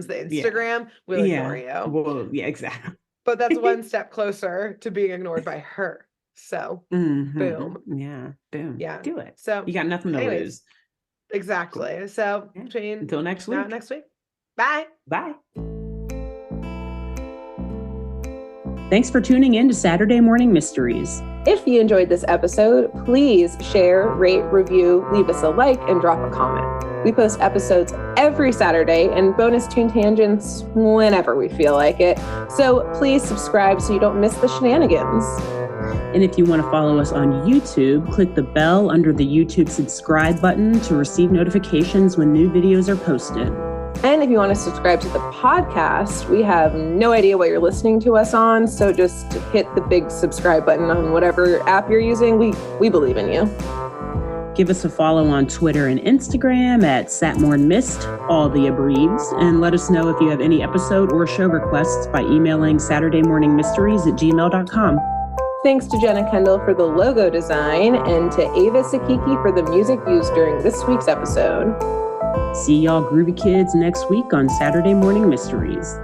the Instagram will ignore you. Well, yeah, exactly. But that's one step closer to being ignored by her. So boom. Yeah, boom. Yeah. Do it. So you got nothing to lose. Exactly. Cool. So between until next week. Next week. Bye. Bye. Thanks for tuning in to Saturday Morning Mysteries. If you enjoyed this episode, please share, rate, review, leave us a like, and drop a comment. We post episodes every Saturday and bonus tune tangents whenever we feel like it. So please subscribe so you don't miss the shenanigans. And if you want to follow us on YouTube, click the bell under the YouTube subscribe button to receive notifications when new videos are posted. And if you want to subscribe to the podcast, we have no idea what you're listening to us on, so just hit the big subscribe button on whatever app you're using. We believe in you. Give us a follow on Twitter and Instagram at SatmornMist, all the abreves, and let us know if you have any episode or show requests by emailing SaturdayMorningMysteries@gmail.com. Thanks to Jenna Kendall for the logo design and to Ava Sakiki for the music used during this week's episode. See y'all groovy kids next week on Saturday Morning Mysteries.